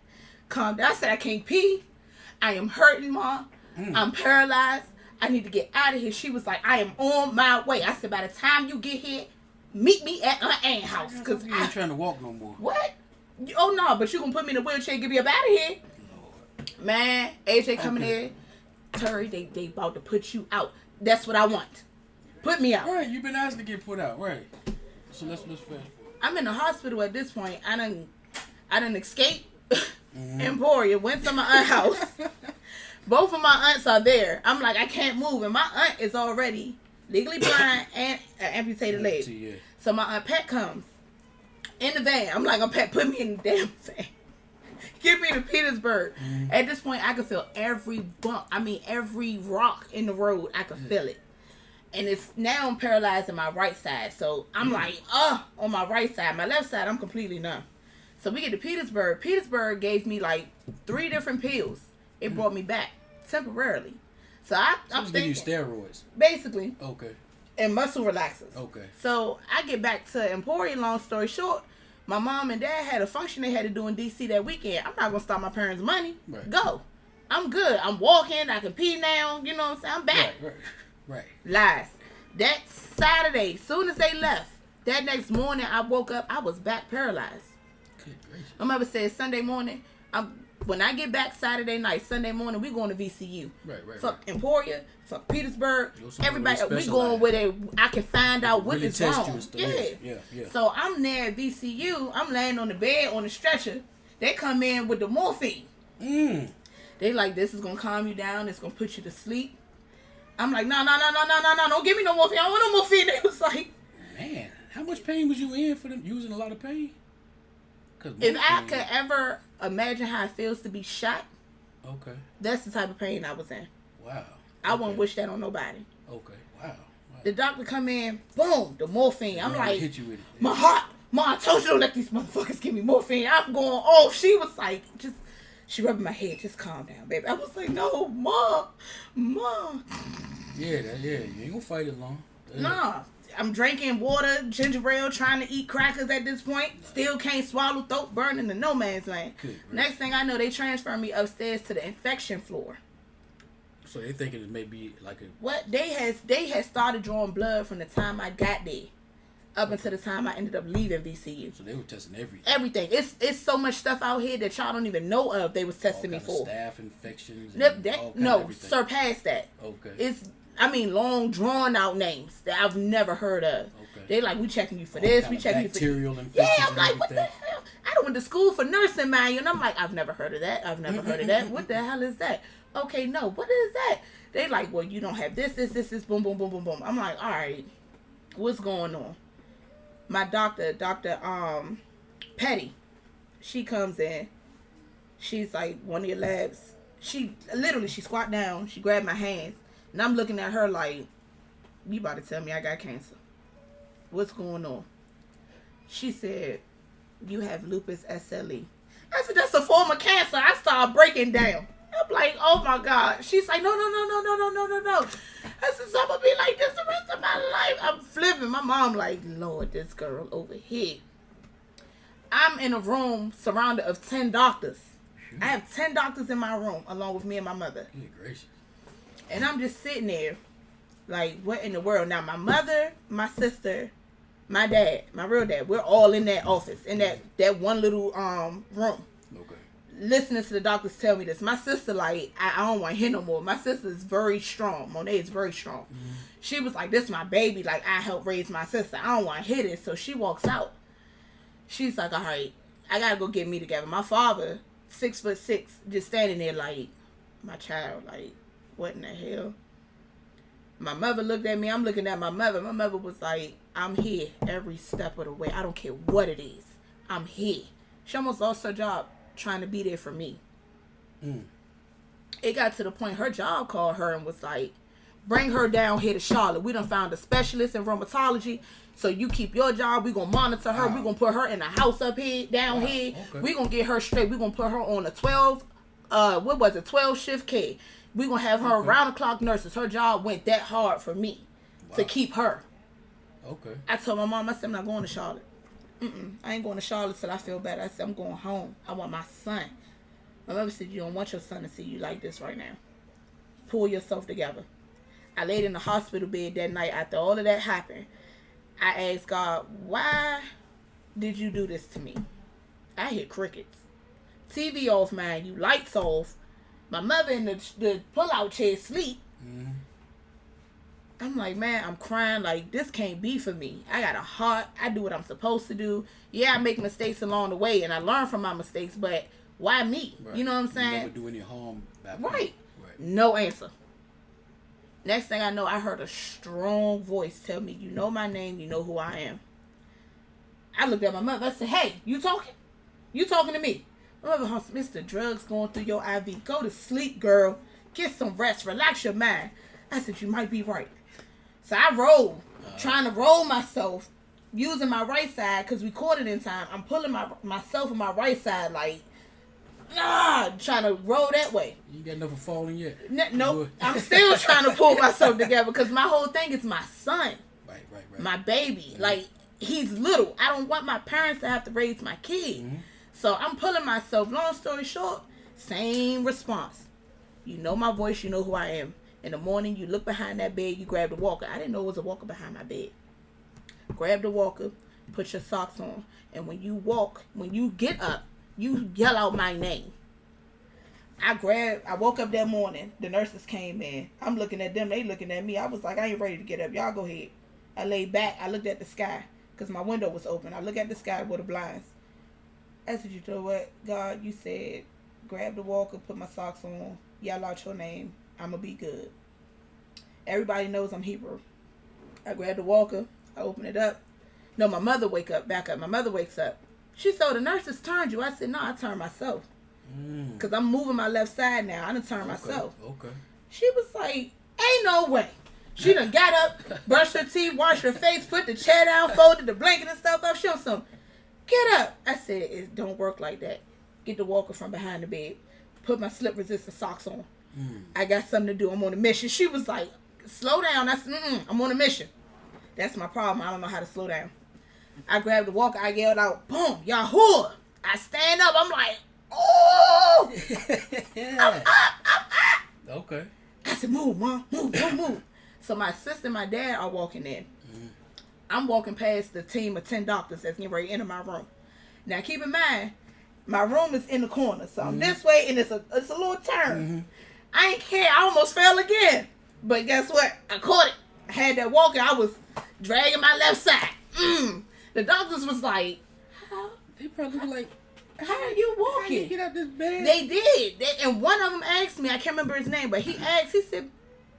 Calm down. I said, I can't pee. I am hurting, Mom. I'm paralyzed. I need to get out of here. She was like, I am on my way. I said, by the time you get here, meet me at my aunt's house. Because you ain't trying to walk no more. What? Oh, no, but you going to put me in a wheelchair and get me up out of here. Lord. Man, AJ coming in. Terry, they about to put you out. That's what I want. Put me out. Right, you've been asked to get put out. Right. So let's fast forward. I'm in the hospital at this point. I done escaped Emporia, went to my aunt's house. Both of my aunts are there. I'm like, I can't move. And my aunt is already legally blind and amputated leg. Yeah. So my aunt Pat comes in the van. I'm like, Pat, put me in the damn van. Get me to Petersburg. At this point, I could feel every bump. I mean, every rock in the road. I could feel it. And it's now I'm paralyzed in my right side. So I'm like, on my right side. My left side, I'm completely numb. So we get to Petersburg. Petersburg gave me like 3 different pills. It brought me back temporarily. So I'm thinking. You steroids. Basically. Okay. And muscle relaxers. Okay. So I get back to Emporia, long story short. My mom and dad had a function they had to do in D.C. that weekend. I'm not going to stop my parents' money. Right. Go. I'm good. I'm walking. I can pee now. You know what I'm saying? I'm back. Right. Lies. That Saturday, soon as they left, that next morning I woke up, I was back paralyzed. Good gracious. My mother said Sunday morning, when I get back Saturday night, Sunday morning, we going to VCU. Right. Fuck Emporia, fuck Petersburg, everybody. We going where I can find out what is wrong. Yeah. So I'm there at VCU. I'm laying on the bed on the stretcher. They come in with the morphine. They like, this is gonna calm you down. It's gonna put you to sleep. I'm like, no, don't give me no morphine. I don't want no morphine. They was like, man, how much pain was you in for them? You was in a lot of pain? If I could ever imagine how it feels to be shot, okay, that's the type of pain I was in. Wow. I wouldn't wish that on nobody. Okay. Wow. The doctor come in, boom, the morphine. I'm like, hit you with it. My heart, I told you don't let these motherfuckers give me morphine. I'm going, oh, she was like, she rubbing my head, just calm down, baby. I was like, no, Mom. Yeah, you ain't gonna fight it long. Nah. I'm drinking water, ginger ale, trying to eat crackers at this point. Still can't swallow, throat burning to no man's land. Next thing I know, they transfer me upstairs to the infection floor. So they thinking it may be like a... What? They had started drawing blood from the time I got there up until the time I ended up leaving VCU. So they were testing everything. Everything. It's so much stuff out here that y'all don't even know of they was testing me for. Staph infections. Surpass that. Okay. It's... long drawn out names that I've never heard of. Okay. They like, we checking you for this, we checking you for bacterial infections. Yeah, I'm like, what the hell? I went to school for nursing, man, and I'm like, I've never heard of that. What the hell is that? Okay, no, what is that? They like, well, you don't have this, boom, boom, boom, boom, boom. I'm like, all right, what's going on? My Dr. Petty, she comes in. She's like, one of your labs. She squat down. She grabbed my hands. And I'm looking at her like, you about to tell me I got cancer. What's going on? She said, you have lupus SLE. I said, that's a form of cancer. I started breaking down. I'm like, oh my God. She's like, no. I said, so I'm going to be like this the rest of my life. I'm flipping. My mom like, Lord, this girl over here. I'm in a room surrounded of 10 doctors. I have 10 doctors in my room along with me and my mother. Good gracious. And I'm just sitting there, like, what in the world? Now, my mother, my sister, my dad, my real dad, we're all in that office, in that one little room. Okay. Listening to the doctors tell me this. My sister, like, I don't want to hear no more. My sister is very strong. Monet is very strong. Mm-hmm. She was like, this is my baby. Like, I helped raise my sister. I don't want to hear this. So she walks out. She's like, all right, I got to go get me together. My father, 6'6", just standing there like, my child, like, what in the hell? My mother looked at me. I'm looking at my mother. My mother was like, I'm here every step of the way. I don't care what it is. I'm here. She almost lost her job trying to be there for me. It got to the point her job called her and was like, bring her down here to Charlotte. We done found a specialist in rheumatology. So you keep your job. We're going to monitor her. Wow. We're going to put her in a house up here, down here. Okay. We're going to get her straight. We're going to put her on a 12 shift care. We're going to have her around-the-clock nurses. Her job went that hard for me to keep her. Okay. I told my mom, I said, I'm not going to Charlotte. I ain't going to Charlotte till I feel better. I said, I'm going home. I want my son. My mother said, you don't want your son to see you like this right now. Pull yourself together. I laid in the hospital bed that night after all of that happened. I asked God, why did you do this to me? I hear crickets. TV off, man. You lights off. My mother in the pull-out chair sleep. Mm-hmm. I'm like, man, I'm crying. Like, this can't be for me. I got a heart. I do what I'm supposed to do. Yeah, I make mistakes along the way, and I learn from my mistakes, but why me? Right. You know what I'm saying? You never do any harm back then. Right. No answer. Next thing I know, I heard a strong voice tell me, you know my name, you know who I am. I looked at my mother. I said, hey, you talking? You talking to me? My mother, Mr. Drugs going through your IV. Go to sleep, girl. Get some rest. Relax your mind. I said, you might be right. So I roll, trying to roll myself, using my right side, because we caught it in time. I'm pulling myself on my right side, like, trying to roll that way. You got enough of falling yet? Nope. I'm still trying to pull myself together, because my whole thing is my son. Right. My baby. Like, he's little. I don't want my parents to have to raise my kid. Mm-hmm. So I'm pulling myself. Long story short, same response. You know my voice. You know who I am. In the morning, you look behind that bed. You grab the walker. I didn't know it was a walker behind my bed. Grab the walker. Put your socks on. And when you walk, when you get up, you yell out my name. I woke up that morning. The nurses came in. I'm looking at them. They looking at me. I was like, I ain't ready to get up. Y'all go ahead. I laid back. I looked at the sky because my window was open. I look at the sky with the blinds. I said, you know what? God, you said, grab the walker, put my socks on, yell out your name. I'm going to be good. Everybody knows I'm Hebrew. I grab the walker. I open it up. No, my mother back up. My mother wakes up. She said, the nurses turned you. I said, no, I turned myself. Because I'm moving my left side now. I done turned myself. Okay. She was like, ain't no way. She done got up, brushed her teeth, washed her face, put the chair down, folded the blanket and stuff up. She was some, get up. I said, it don't work like that. Get the walker from behind the bed. Put my slip resistant socks on. I got something to do. I'm on a mission. She was like, slow down. I said, I'm on a mission. That's my problem. I don't know how to slow down. I grabbed the walker. I yelled out, boom, Yahoo. I stand up. I'm like, oh, I'm up. Okay. I said, move, Mom. Move. So my sister and my dad are walking in. I'm walking past the team of 10 doctors that's getting ready to enter my room. Now, keep in mind, my room is in the corner. So I'm this way, and it's a little turn. I ain't care. I almost fell again. But guess what? I caught it. I had that walker. I was dragging my left side. The doctors was like, they probably were like, how are you walking? How you get out this bed? They did. And one of them asked me, I can't remember his name, but he said,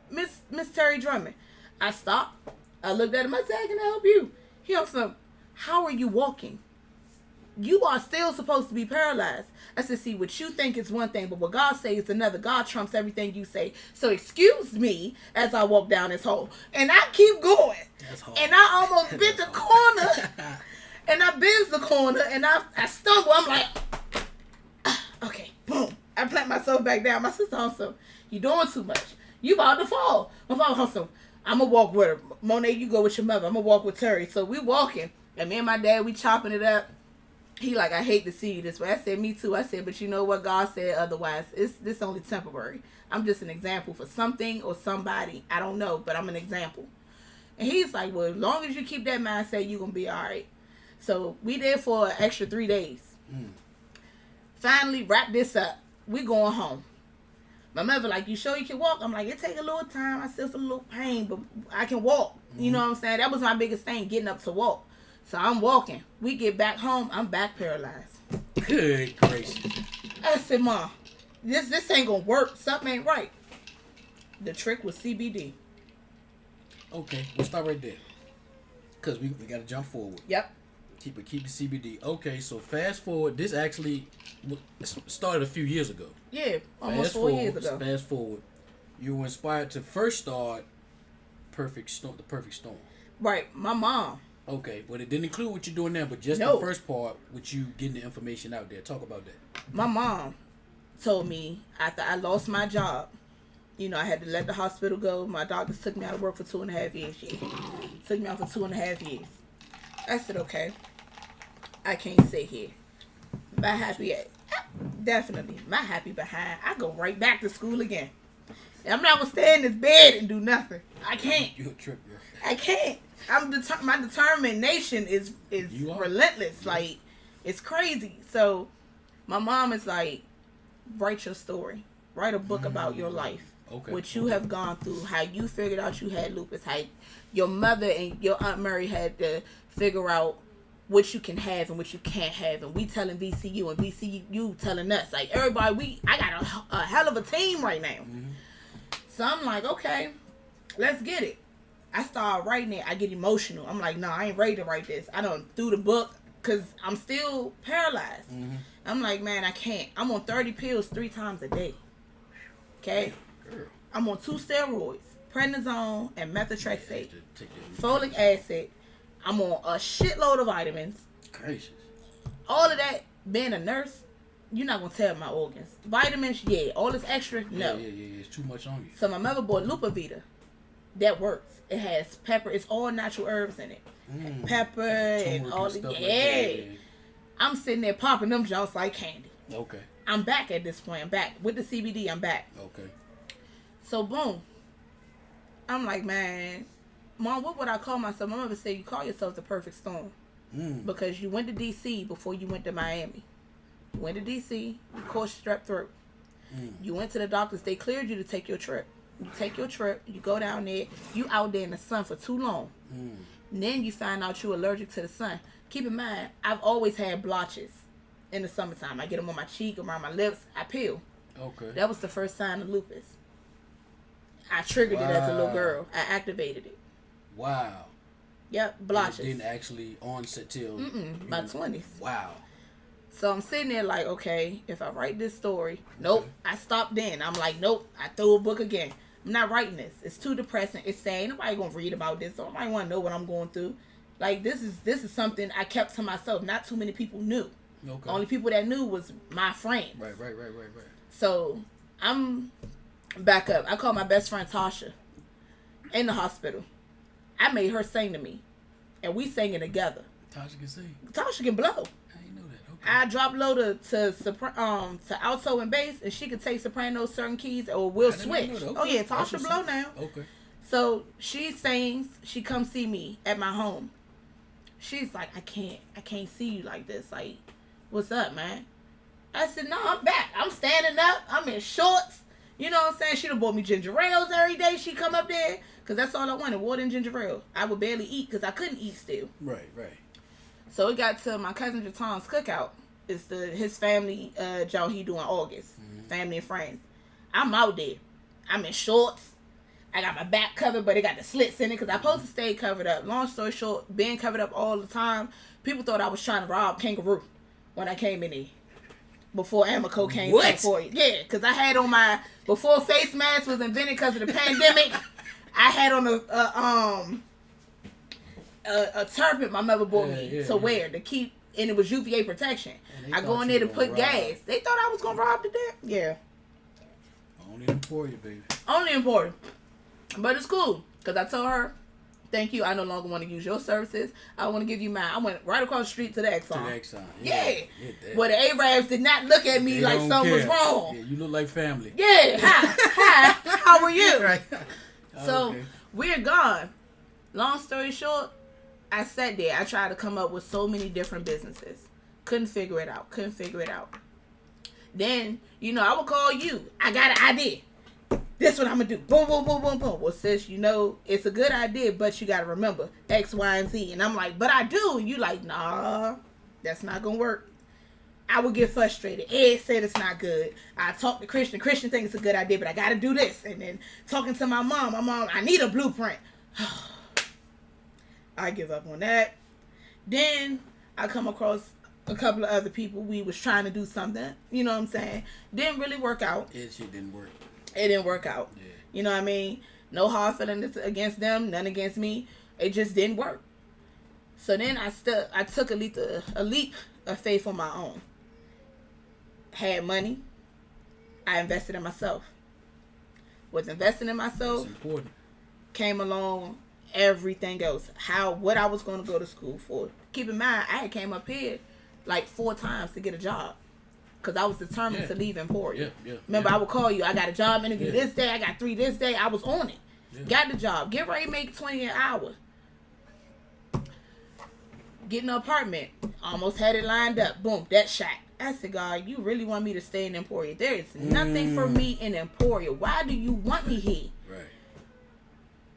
Miss Terri Drummond. I stopped. I looked at him. I said, can I help you? He said, how are you walking? You are still supposed to be paralyzed. I said, see, what you think is one thing, but what God says is another. God trumps everything you say. So excuse me as I walk down this hole. And I keep going. That's hard. And I almost bit the corner. And I bends the corner. And I stumble. I'm like, okay, boom. I plant myself back down. My sister also, you doing too much. You about to fall. My father also, I'm going to walk with her. Monet, you go with your mother. I'm going to walk with Terry. So we walking. And me and my dad, we chopping it up. He like, I hate to see you this way. I said, me too. I said, but you know what? God said otherwise. This only temporary. I'm just an example for something or somebody. I don't know, but I'm an example. And he's like, well, as long as you keep that mindset, you're going to be all right. So we there for an extra 3 days. Finally, wrap this up. We going home. My mother like, you sure you can walk? I'm like, it take a little time. I still feel a little pain, but I can walk. You know what I'm saying? That was my biggest thing, getting up to walk. So I'm walking. We get back home. I'm back paralyzed. Good gracious. I said, Mom, this ain't gonna work. Something ain't right. The trick was CBD. Okay, we'll start right there. Because we got to jump forward. Yep. Keep the CBD. Okay, so fast forward. This actually started a few years ago. Yeah, almost 4 years ago. Fast forward. You were inspired to first start the Perfect Storm. Right, my mom. Okay, but it didn't include what you're doing now, but just the first part, with you getting the information out there. Talk about that. My mom told me after I lost my job, you know, I had to let the hospital go. My doctors took me out of work for 2.5 years. Took me out for 2.5 years. I said, okay, I can't sit here. My happy, definitely, my happy behind, I go right back to school again. I'm not going to stay in this bed and do nothing. I can't. You're a trip, girl. I can't. My determination is relentless. Like, it's crazy. So my mom is like, write your story. Write a book about your life. Okay. What you have gone through. How you figured out you had lupus. How your mother and your Aunt Mary had to figure out what you can have and what you can't have. And we telling VCU and VCU telling us. Like, everybody, I got a hell of a team right now. So I'm like, okay, let's get it. I start writing it. I get emotional. I'm like, no, I ain't ready to write this. I done threw the book because I'm still paralyzed. I'm like, man, I can't. I'm on 30 pills 3 times a day. Okay? I'm on 2 steroids. prednisone and methotrexate, Take that folic acid. I'm on a shitload of vitamins. Gracious. All of that, being a nurse, you're not going to tell my organs. Vitamins, yeah. All this extra, no. Yeah. It's too much on you. So my mother bought Lupavita. That works. It has pepper. It's all natural herbs in it. Pepper and all the I'm sitting there popping them jumps like candy. Okay. I'm back at this point. I'm back. With the CBD, I'm back. Okay. So, boom. I'm like, man, Mom, what would I call myself? My mother said, you call yourself the perfect storm. Because you went to D.C. before you went to Miami. You went to D.C. You caught strep throat. You went to the doctors. They cleared you to take your trip. You take your trip. You go down there. You out there in the sun for too long. And then you find out you're allergic to the sun. Keep in mind, I've always had blotches in the summertime. I get them on my cheek, around my lips. I peel. Okay. That was the first sign of lupus. I triggered it as a little girl. I activated it. Wow. Yep, blotches. And it didn't actually onset till my 20s. Wow. So I'm sitting there like, okay, if I write this story, nope. I stopped then. I'm like, nope. I threw a book again. I'm not writing this. It's too depressing. It's sad. Nobody gonna read about this. Nobody want to know what I'm going through. Like this is something I kept to myself. Not too many people knew. Okay. Only people that knew was my friends. Right. So I'm back up. I called my best friend Tasha in the hospital. I made her sing to me, and we sang it together. Tasha can sing. Tasha can blow. I didn't know that. Okay. I dropped low to alto and bass, and she could take soprano certain keys, or we'll switch. Okay. Oh yeah, Tasha blow now. Okay. So she sings. She comes see me at my home. She's like, I can't see you like this. Like, what's up, man? I said, no, I'm back. I'm standing up. I'm in shorts. You know what I'm saying? She done bought me ginger ales every day. She come up there. Because that's all I wanted, water and ginger ale. I would barely eat because I couldn't eat still. Right. So it got to my cousin Jaton's cookout. It's his family job he doing August. Family and friends. I'm out there. I'm in shorts. I got my back covered, but it got the slits in it because I'm supposed to stay covered up. Long story short, being covered up all the time, people thought I was trying to rob Kangaroo when I came in there. Before Amico came for it. Yeah, because I had on before face mask was invented because of the pandemic, I had on a turban my mother bought me to wear to keep, and it was UVA protection. I go in there to put gas. They thought I was going to rob the damn. Yeah. Only important, baby. Only important. But it's cool, because I told her, thank you, I no longer want to use your services. I want to give you mine. I went right across the street to the Exxon. Yeah. Where the Arabs did not look at me like something was wrong. Yeah, you look like family. Yeah. Hi. How are you? Right. So, we're gone. Long story short, I sat there. I tried to come up with so many different businesses. Couldn't figure it out. Then, I would call you. I got an idea. This what I'm going to do. Boom, boom, boom, boom, boom. Well, sis, it's a good idea, but you got to remember X, Y, and Z. And I'm like, but I do. And you like, nah, that's not going to work. I would get frustrated. Ed said it's not good. I talk to Christian. Christian thinks it's a good idea, but I got to do this. And then talking to my mom, I need a blueprint. I give up on that. Then I come across a couple of other people. We was trying to do something. You know what I'm saying? Didn't really work out. It shit didn't work. It didn't work out. Yeah. You know what I mean? No hard feelings against them, none against me. It just didn't work. So then I took a leap of faith on my own. Had money. I invested in myself. Was investing in myself. That's important. Came along everything else. What I was going to go to school for. Keep in mind, I had came up here like 4 times to get a job. Because I was determined to leave Emporia. Remember, I would call you. I got a job interview this day. I got 3 this day. I was on it. Got the job. Get ready to make $20 an hour. Get an apartment. Almost had it lined up. Boom. That shot. I said, God, you really want me to stay in Emporia? There is nothing for me in Emporia. Why do you want me here? Right.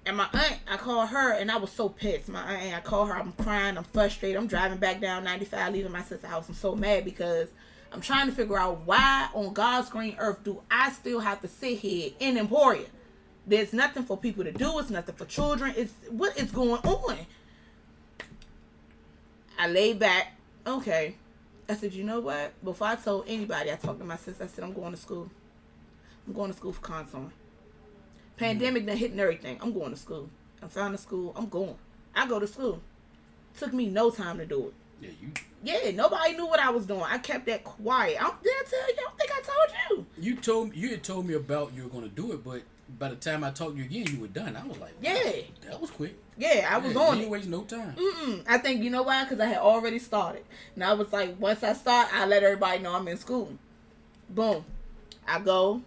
And my aunt, I called her, and I was so pissed. My aunt, I called her. I'm crying. I'm frustrated. I'm driving back down 95, leaving my sister's house. I'm so mad because I'm trying to figure out why on God's green earth do I still have to sit here in Emporia? There's nothing for people to do. It's nothing for children. What is going on? I laid back. Okay. I said, you know what? Before I told anybody, I talked to my sister. I said, I'm going to school. I'm going to school for contouring. Pandemic done hitting everything. I'm going to school. I found a school. I'm going. I go to school. Took me no time to do it. Yeah, nobody knew what I was doing. I kept that quiet. Did I tell you? I don't think I told you. You had told me about you were going to do it, but by the time I talked to you again, you were done. I was like, wow, yeah, that was quick. Yeah, I was on it. You waste no time. I think, you know why? Because I had already started. And I was like, once I start, I let everybody know I'm in school. Boom. I go.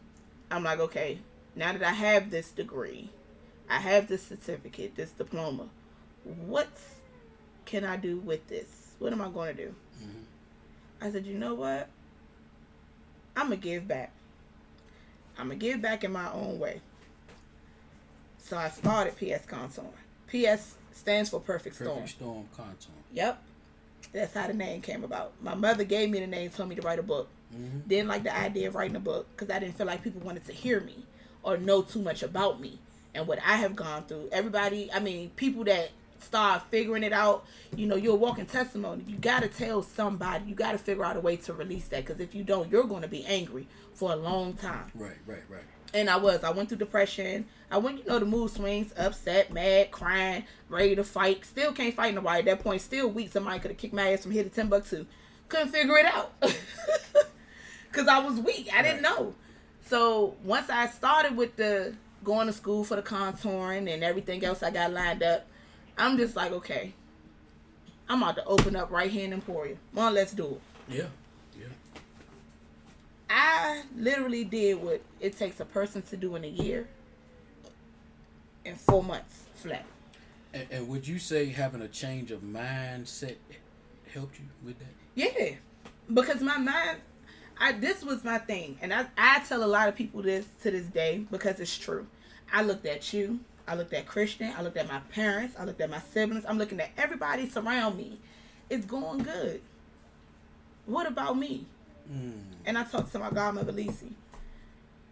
I'm like, okay, now that I have this degree, I have this certificate, this diploma, what can I do with this? What am I going to do? I said, you know what? I'm going to give back. I'm going to give back in my own way. So I started P.S. Contouring. P.S. stands for Perfect Storm. Perfect Storm Contouring. Yep. That's how the name came about. My mother gave me the name, told me to write a book. Didn't like the idea of writing a book because I didn't feel like people wanted to hear me or know too much about me and what I have gone through. Everybody, people that start figuring it out, you're a walking testimony. You got to tell somebody. You got to figure out a way to release that, because if you don't, you're going to be angry for a long time. Right. And I went through depression. I went, the mood swings, upset, mad, crying, ready to fight. Still can't fight nobody at that point. Still weak. Somebody could have kicked my ass from here to Timbuktu. Couldn't figure it out. Because I was weak. I didn't know. So once I started with the going to school for the contouring and everything else I got lined up, I'm just like, okay, I'm about to open up right here in Emporia. Well, let's do it. Yeah. I literally did what it takes a person to do in a year in 4 months flat. And would you say having a change of mindset helped you with that? Yeah. Because my mind, this was my thing. And I tell a lot of people this to this day because it's true. I looked at you. I looked at Christian. I looked at my parents. I looked at my siblings. I'm looking at everybody surround me. It's going good. What about me? And I talked to my godmother, Lisi.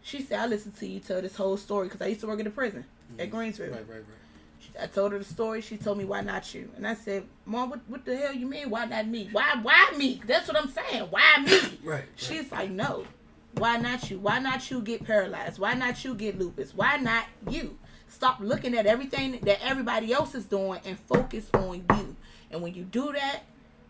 She said, I listened to you tell this whole story because I used to work in the prison at Greensville. Right. I told her the story. She told me, why not you? And I said, Mom, what the hell you mean? Why not me? Why me? That's what I'm saying. Why me? Right. She's like, no. Why not you? Why not you get paralyzed? Why not you get lupus? Why not you? Stop looking at everything that everybody else is doing and focus on you. And when you do that,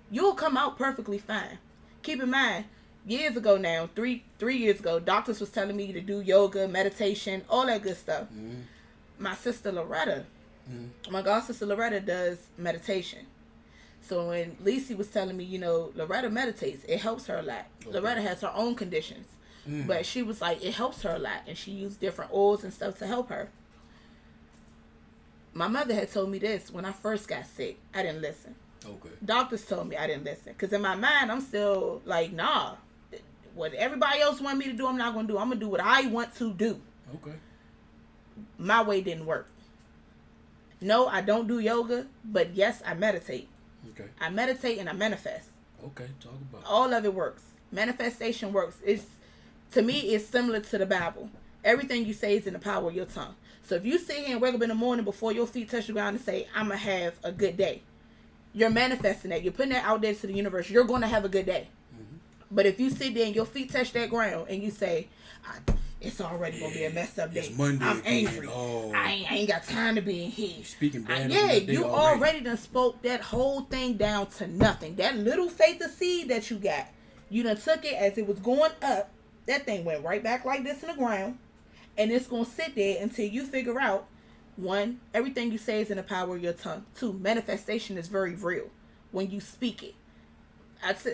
you'll come out perfectly fine. Keep in mind, years ago now, three years ago, doctors was telling me to do yoga, meditation, all that good stuff. My sister Loretta, my god sister Loretta does meditation. So when Lisi was telling me, Loretta meditates, it helps her a lot. Okay. Loretta has her own conditions, but she was like, it helps her a lot, and she used different oils and stuff to help her. My mother had told me this when I first got sick. I didn't listen. Okay. Doctors told me I didn't listen. Because in my mind, I'm still like, nah. What everybody else want me to do, I'm not going to do. I'm going to do what I want to do. Okay. My way didn't work. No, I don't do yoga, but yes, I meditate. Okay. I meditate and I manifest. Okay, talk about it. All of it works. Manifestation works. To me, it's similar to the Bible. Everything you say is in the power of your tongue. So if you sit here and wake up in the morning before your feet touch the ground and say, I'm going to have a good day, you're manifesting that. You're putting that out there to the universe. You're going to have a good day. But if you sit there and your feet touch that ground and you say, it's already going to be a messed up day. It's Monday I'm again. angry. Oh. I ain't got time to be in here. You're speaking bad. You already done spoke that whole thing down to nothing. That little faith of seed that you got, you done took it as it was going up. That thing went right back like this in the ground. And it's going to sit there until you figure out, 1, everything you say is in the power of your tongue. 2, manifestation is very real when you speak it.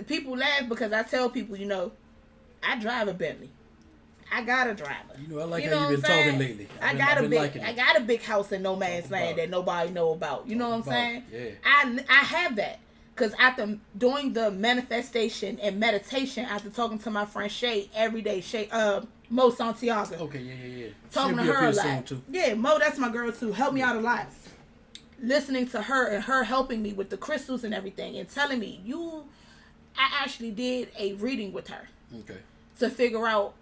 People laugh because I tell people, I drive a Bentley. I got a driver. I like how you've been talking lately. I got a big house in no man's land that nobody know about. You know what I'm saying? Yeah. I have that. Because after doing the manifestation and meditation, after talking to my friend Shay every day, Mo Santiago. Okay, yeah. Talking to her a lot. Yeah, Mo, that's my girl too. Helped me out a lot. Listening to her and her helping me with the crystals and everything and telling me, I actually did a reading with her. Okay. To figure out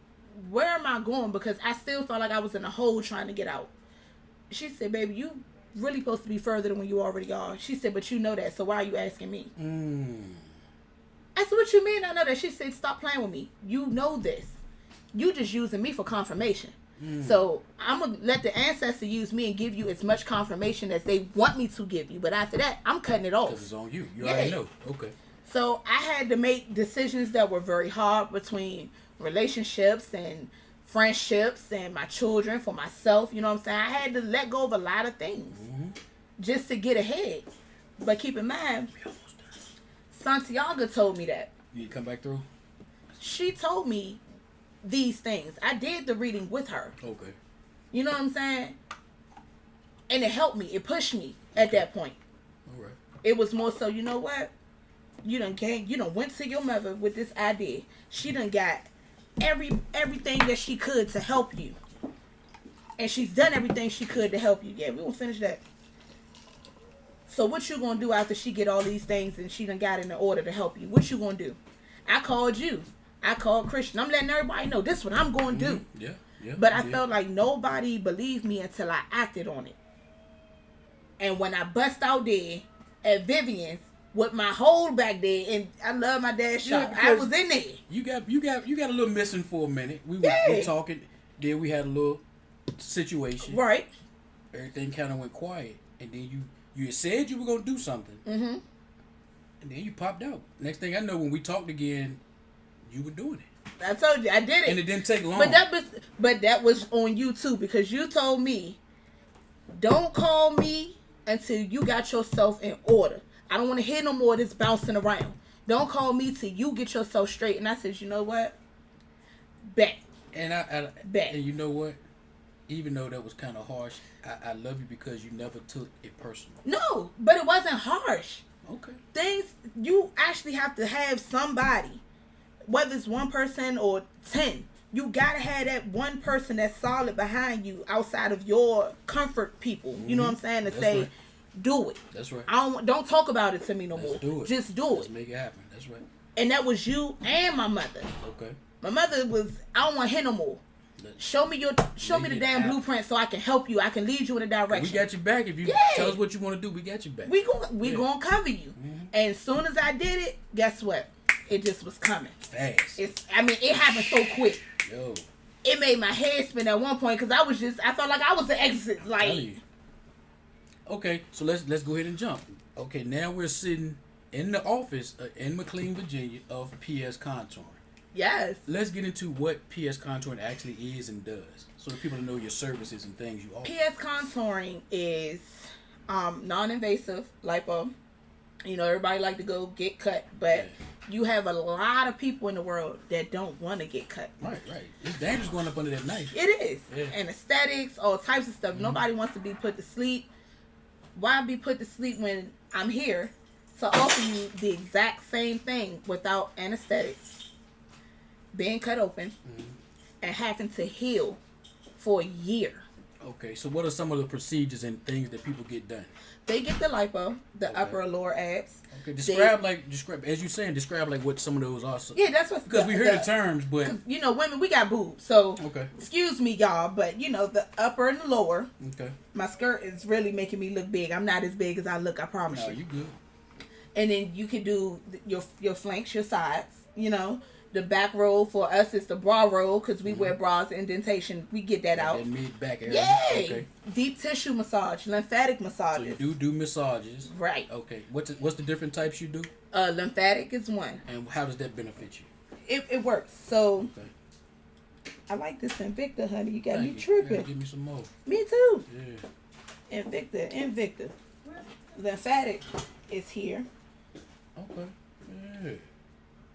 where am I going, because I still felt like I was in a hole trying to get out. She said, baby, you really supposed to be further than when you already are. She said, but you know that, so why are you asking me? I said, what you mean I know that? She said, stop playing with me. You know this. You just using me for confirmation. So I'm going to let the ancestor use me and give you as much confirmation as they want me to give you. But after that, I'm cutting it off. Because it's on you. You already know. Okay. So I had to make decisions that were very hard between relationships and friendships and my children, for myself. You know what I'm saying? I had to let go of a lot of things just to get ahead. But keep in mind, Santiago told me that. You come back through? She told me these things. I did the reading with her. Okay. You know what I'm saying? And it helped me. It pushed me at that point. All right. It was more so, you know what? You done went to your mother with this idea. She done got everything that she could to help you. And she's done everything she could to help you. Yeah, we won't finish that. So what you gonna do after she get all these things and she done got in order to help you? What you gonna do? I called you. I called Christian. I'm letting everybody know this is what I'm gonna do. Yeah. But I felt like nobody believed me until I acted on it. And when I bust out there at Vivian's with my whole back there, and I love my dad's shop. I was in there. You got a little missing for a minute. We were talking. Then we had a little situation. Right. Everything kind of went quiet, and then you said you were gonna do something. And then you popped out. Next thing I know, when we talked again, you were doing it. I told you I did it, and it didn't take long. But that was on you too, because you told me, don't call me until you got yourself in order. I don't want to hear no more of this bouncing around. Don't call me till you get yourself straight. And I said, you know what? Bet. And I bet. And you know what? Even though that was kind of harsh, I love you because you never took it personal. No, but it wasn't harsh. Okay. Things, you actually have to have somebody, whether it's one person or 10. You got to have that one person that's solid behind you outside of your comfort people. You know what I'm saying? To say, right. Do it. That's right. Don't talk about it to me no more. Do it. Just do Let's make it happen. That's right. And that was you and my mother. Okay. My mother was, I don't want to hear no more. Show me the damn blueprint so I can help you. I can lead you in a direction. We got your back. If you tell us what you want to do, we got your back. We gonna cover you. And as soon as I did it, guess what? It just was coming. Fast. It happened so quick. Yo. It made my head spin at one point because I felt like I was the exit. Like. Okay, so let's go ahead and jump. Okay, now we're sitting in the office in McLean, Virginia of P.S. Contouring. Yes. Let's get into what P.S. Contouring actually is and does, so that people know your services and things you offer. P.S. Contouring is non-invasive lipo. You know, everybody like to go get cut, but you have a lot of people in the world that don't want to get cut. Right. It's dangerous going up under that knife. It is. Yeah. Anesthetics, all types of stuff. Nobody wants to be put to sleep. Why be put to sleep when I'm here to offer you the exact same thing without anesthetics, being cut open, and having to heal for a year? Okay, so what are some of the procedures and things that people get done? They get the lipo, the upper and lower abs. Okay, describe as you're saying, what some of those are. Yeah, that's what. Because we hear the terms, but you know, women, we got boobs, so okay. Excuse me, y'all, but you know, the upper and the lower. Okay. My skirt is really making me look big. I'm not as big as I look. I promise you. You good. And then you can do your flanks, your sides. You know, the back roll for us is the bra roll because we wear bras, indentation. We get that out. That mid back area. Yay! Okay. Deep tissue massage, lymphatic massages. So you do massages. Right. Okay. What's the different types you do? Lymphatic is one. And how does that benefit you? It works. So okay. I like this Invicta, honey. You got me tripping. Give me some more. Me too. Yeah. Invicta. Lymphatic is here. Okay. Yeah.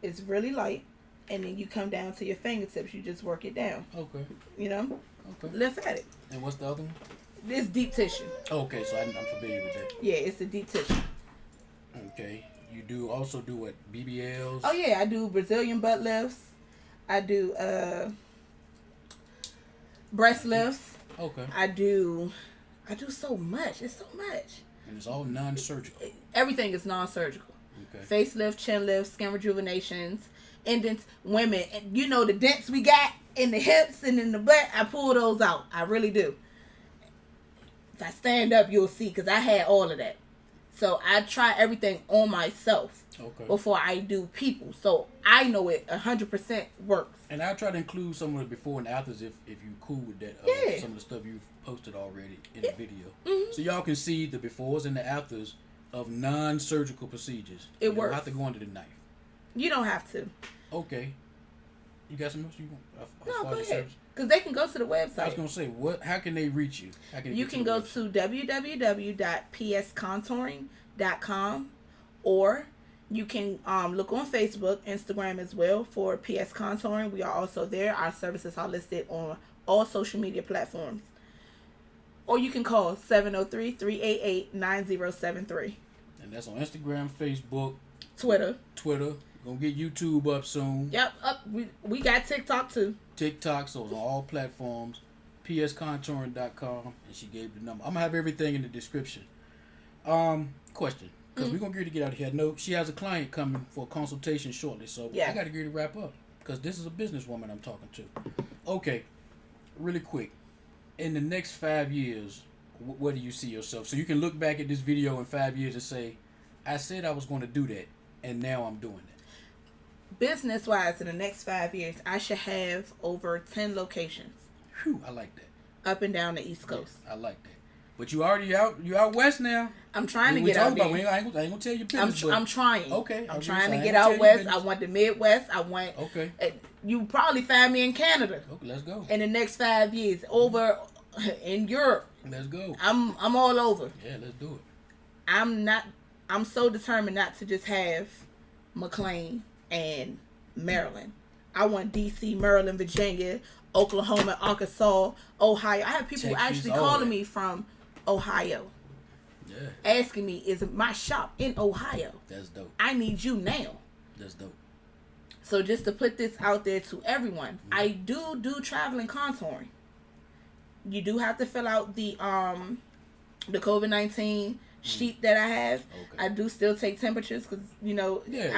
It's really light. And then you come down to your fingertips. You just work it down. Okay. You know? Okay. Lymphatic. And what's the other one? It's deep tissue. Okay, so I'm familiar with that. Yeah, it's the deep tissue. Okay. You also do what? BBLs? Oh, yeah. I do Brazilian butt lifts. I do breast lifts. Okay. I do so much. It's so much. And it's all non-surgical. Everything is non-surgical. Okay. Facelift, chin lifts, skin rejuvenations, indents. Women, you know the dents we got in the hips and in the butt, I pull those out. I really do. If I stand up, you'll see, because I had all of that. So I try everything on myself before I do people. So I know it 100% works. And I'll try to include some of the before and afters if you're cool with that. Some of the stuff you've posted already in the video. Mm-hmm. So y'all can see the befores and the afters of non-surgical procedures. It works. You don't have to go under the knife. You don't have to. Okay. You got something else you want? No, go ahead. Because they can go to the website. I was going to say, how can they reach you? You can go to www.pscontouring.com, or you can look on Facebook, Instagram as well for PS Contouring. We are also there. Our services are listed on all social media platforms. Or you can call 703-388-9073. And that's on Instagram, Facebook, Twitter. Gonna get YouTube up soon. Yep, we got TikTok too. TikTok, so it's on all platforms. pscontouring.com, and she gave the number. I'm gonna have everything in the description. Question, because we're gonna get out of here. No, she has a client coming for a consultation shortly, so I gotta get to wrap up because this is a businesswoman I'm talking to. Okay, really quick. In the next 5 years, where do you see yourself? So you can look back at this video in 5 years and say, I said I was going to do that, and now I'm doing it. Business-wise, in the next 5 years, I should have over 10 locations. Whew, I like that. Up and down the East Coast. Yeah, I like that. But you out west now. I'm trying to get out there. I ain't gonna tell you business. I'm trying. Okay. I'm trying to get out west. I want the Midwest. I want. Okay. You probably find me in Canada. Okay, let's go. In the next 5 years, over in Europe. Let's go. I'm all over. Yeah, let's do it. I'm so determined not to just have McLean and Maryland. I want DC, Maryland, Virginia, Oklahoma, Arkansas, Ohio. I have people actually calling me from Ohio. Yeah. Asking me, is my shop in Ohio? That's dope. I need you now. That's dope. So just to put this out there to everyone, I do traveling contouring. You do have to fill out the COVID-19 sheet that I have. Okay. I do still take temperatures because, I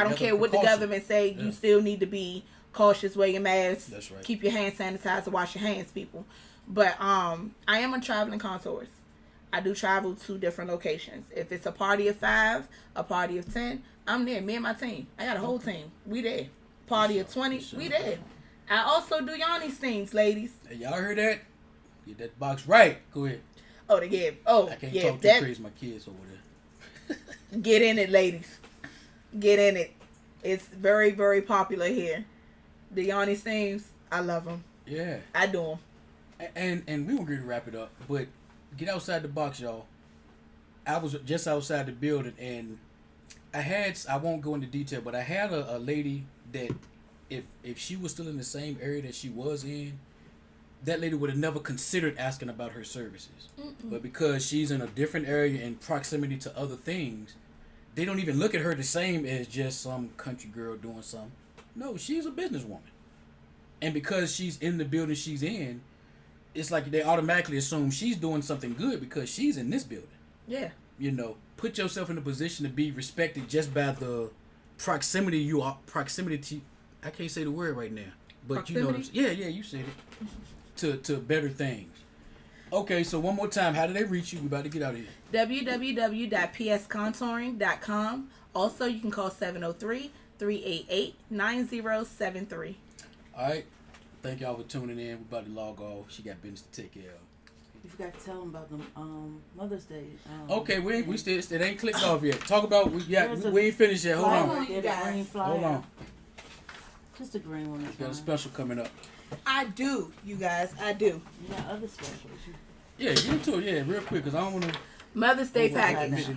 don't care what the government say. Yeah. You still need to be cautious, wear your mask. That's right. Keep your hand sanitized, wash your hands, people. But I am a traveling contourist. I do travel to different locations. If it's a party of 5, a party of 10, I'm there. Me and my team. I got a whole team. We there. Party of 20, we there. I also do Yanni's things, ladies. Hey, y'all heard that? Get that box right. Go ahead. Oh, they get. Oh, I can't talk too crazy. My kids over there. Get in it, ladies. Get in it. It's very, very popular here. The Yanni's themes, I love them. Yeah, I do them. And we were going to wrap it up, but get outside the box, y'all. I was just outside the building, and I won't go into detail, but I had a lady that if she was still in the same area that she was in, that lady would have never considered asking about her services. Mm-mm. But because she's in a different area in proximity to other things, they don't even look at her the same as just some country girl doing something. No, she's a businesswoman. And because she's in the building she's in, it's like they automatically assume she's doing something good because she's in this building. Yeah. Put yourself in a position to be respected just by the proximity you are. Proximity to, I can't say the word right now. But proximity? You know what I'm saying. Yeah, you said it. To better things. Okay, so one more time, how do they reach you? We're about to get out of here. www.pscontouring.com. Also, you can call 703-388-9073. All right. Thank y'all for tuning in. We're about to log off. She got business to take care of. You forgot to tell them about the Mother's Day. Okay, we still it ain't clicked off yet. Talk about we ain't finished yet. Hold on. Hold on. Just a green one. We got a special coming up. I do, you guys. I do. You got other specials. Yeah, get into it. Yeah, real quick, because I don't want to. Mother's Day package.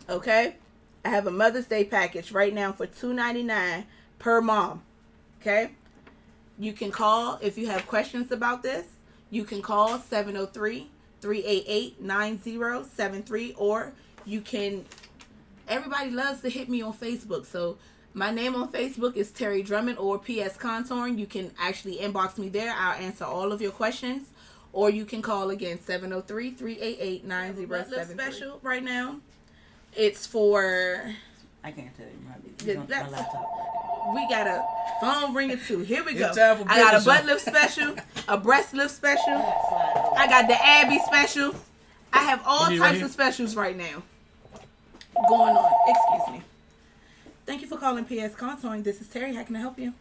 Okay? I have a Mother's Day package right now for $2.99 per mom. Okay? You can call if you have questions about this. You can call 703-388-9073, or you can. Everybody loves to hit me on Facebook, so. My name on Facebook is Terri Drummond or PS Contouring. You can actually inbox me there. I'll answer all of your questions. Or you can call again, 703-388-9073. Special right now. It's for... I can't tell you. My laptop. We got a phone ringer too. Here we go. I got a butt lift special, a breast lift special. I got the Abby special. I have all types of specials right now. going on. Excuse me. Thank you for calling P.S. Contouring. This is Terry. How can I help you?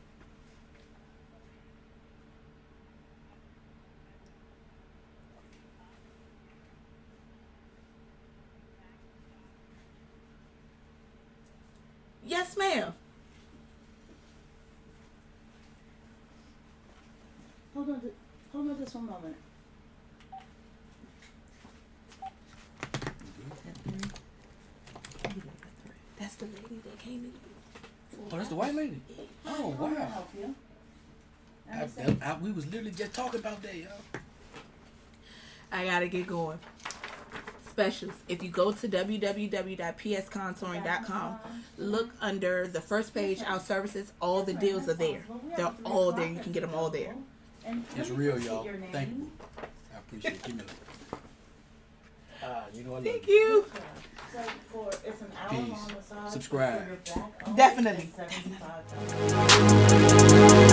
Yes, ma'am. Hold on just one moment. That's the lady that came to you. Oh, that's the white lady. Oh, How may I wow. help you? We was literally just talking about that, y'all. I gotta get going. Specials. If you go to www.pscontouring.com, look under the first page, our services, all the deals are there. They're all there. You can get them all there. It's real, y'all. Thank you. I appreciate it. Give me a you know I love Thank you. you. It's an hour Peace. long massage. Subscribe. For your back. Definitely. $75.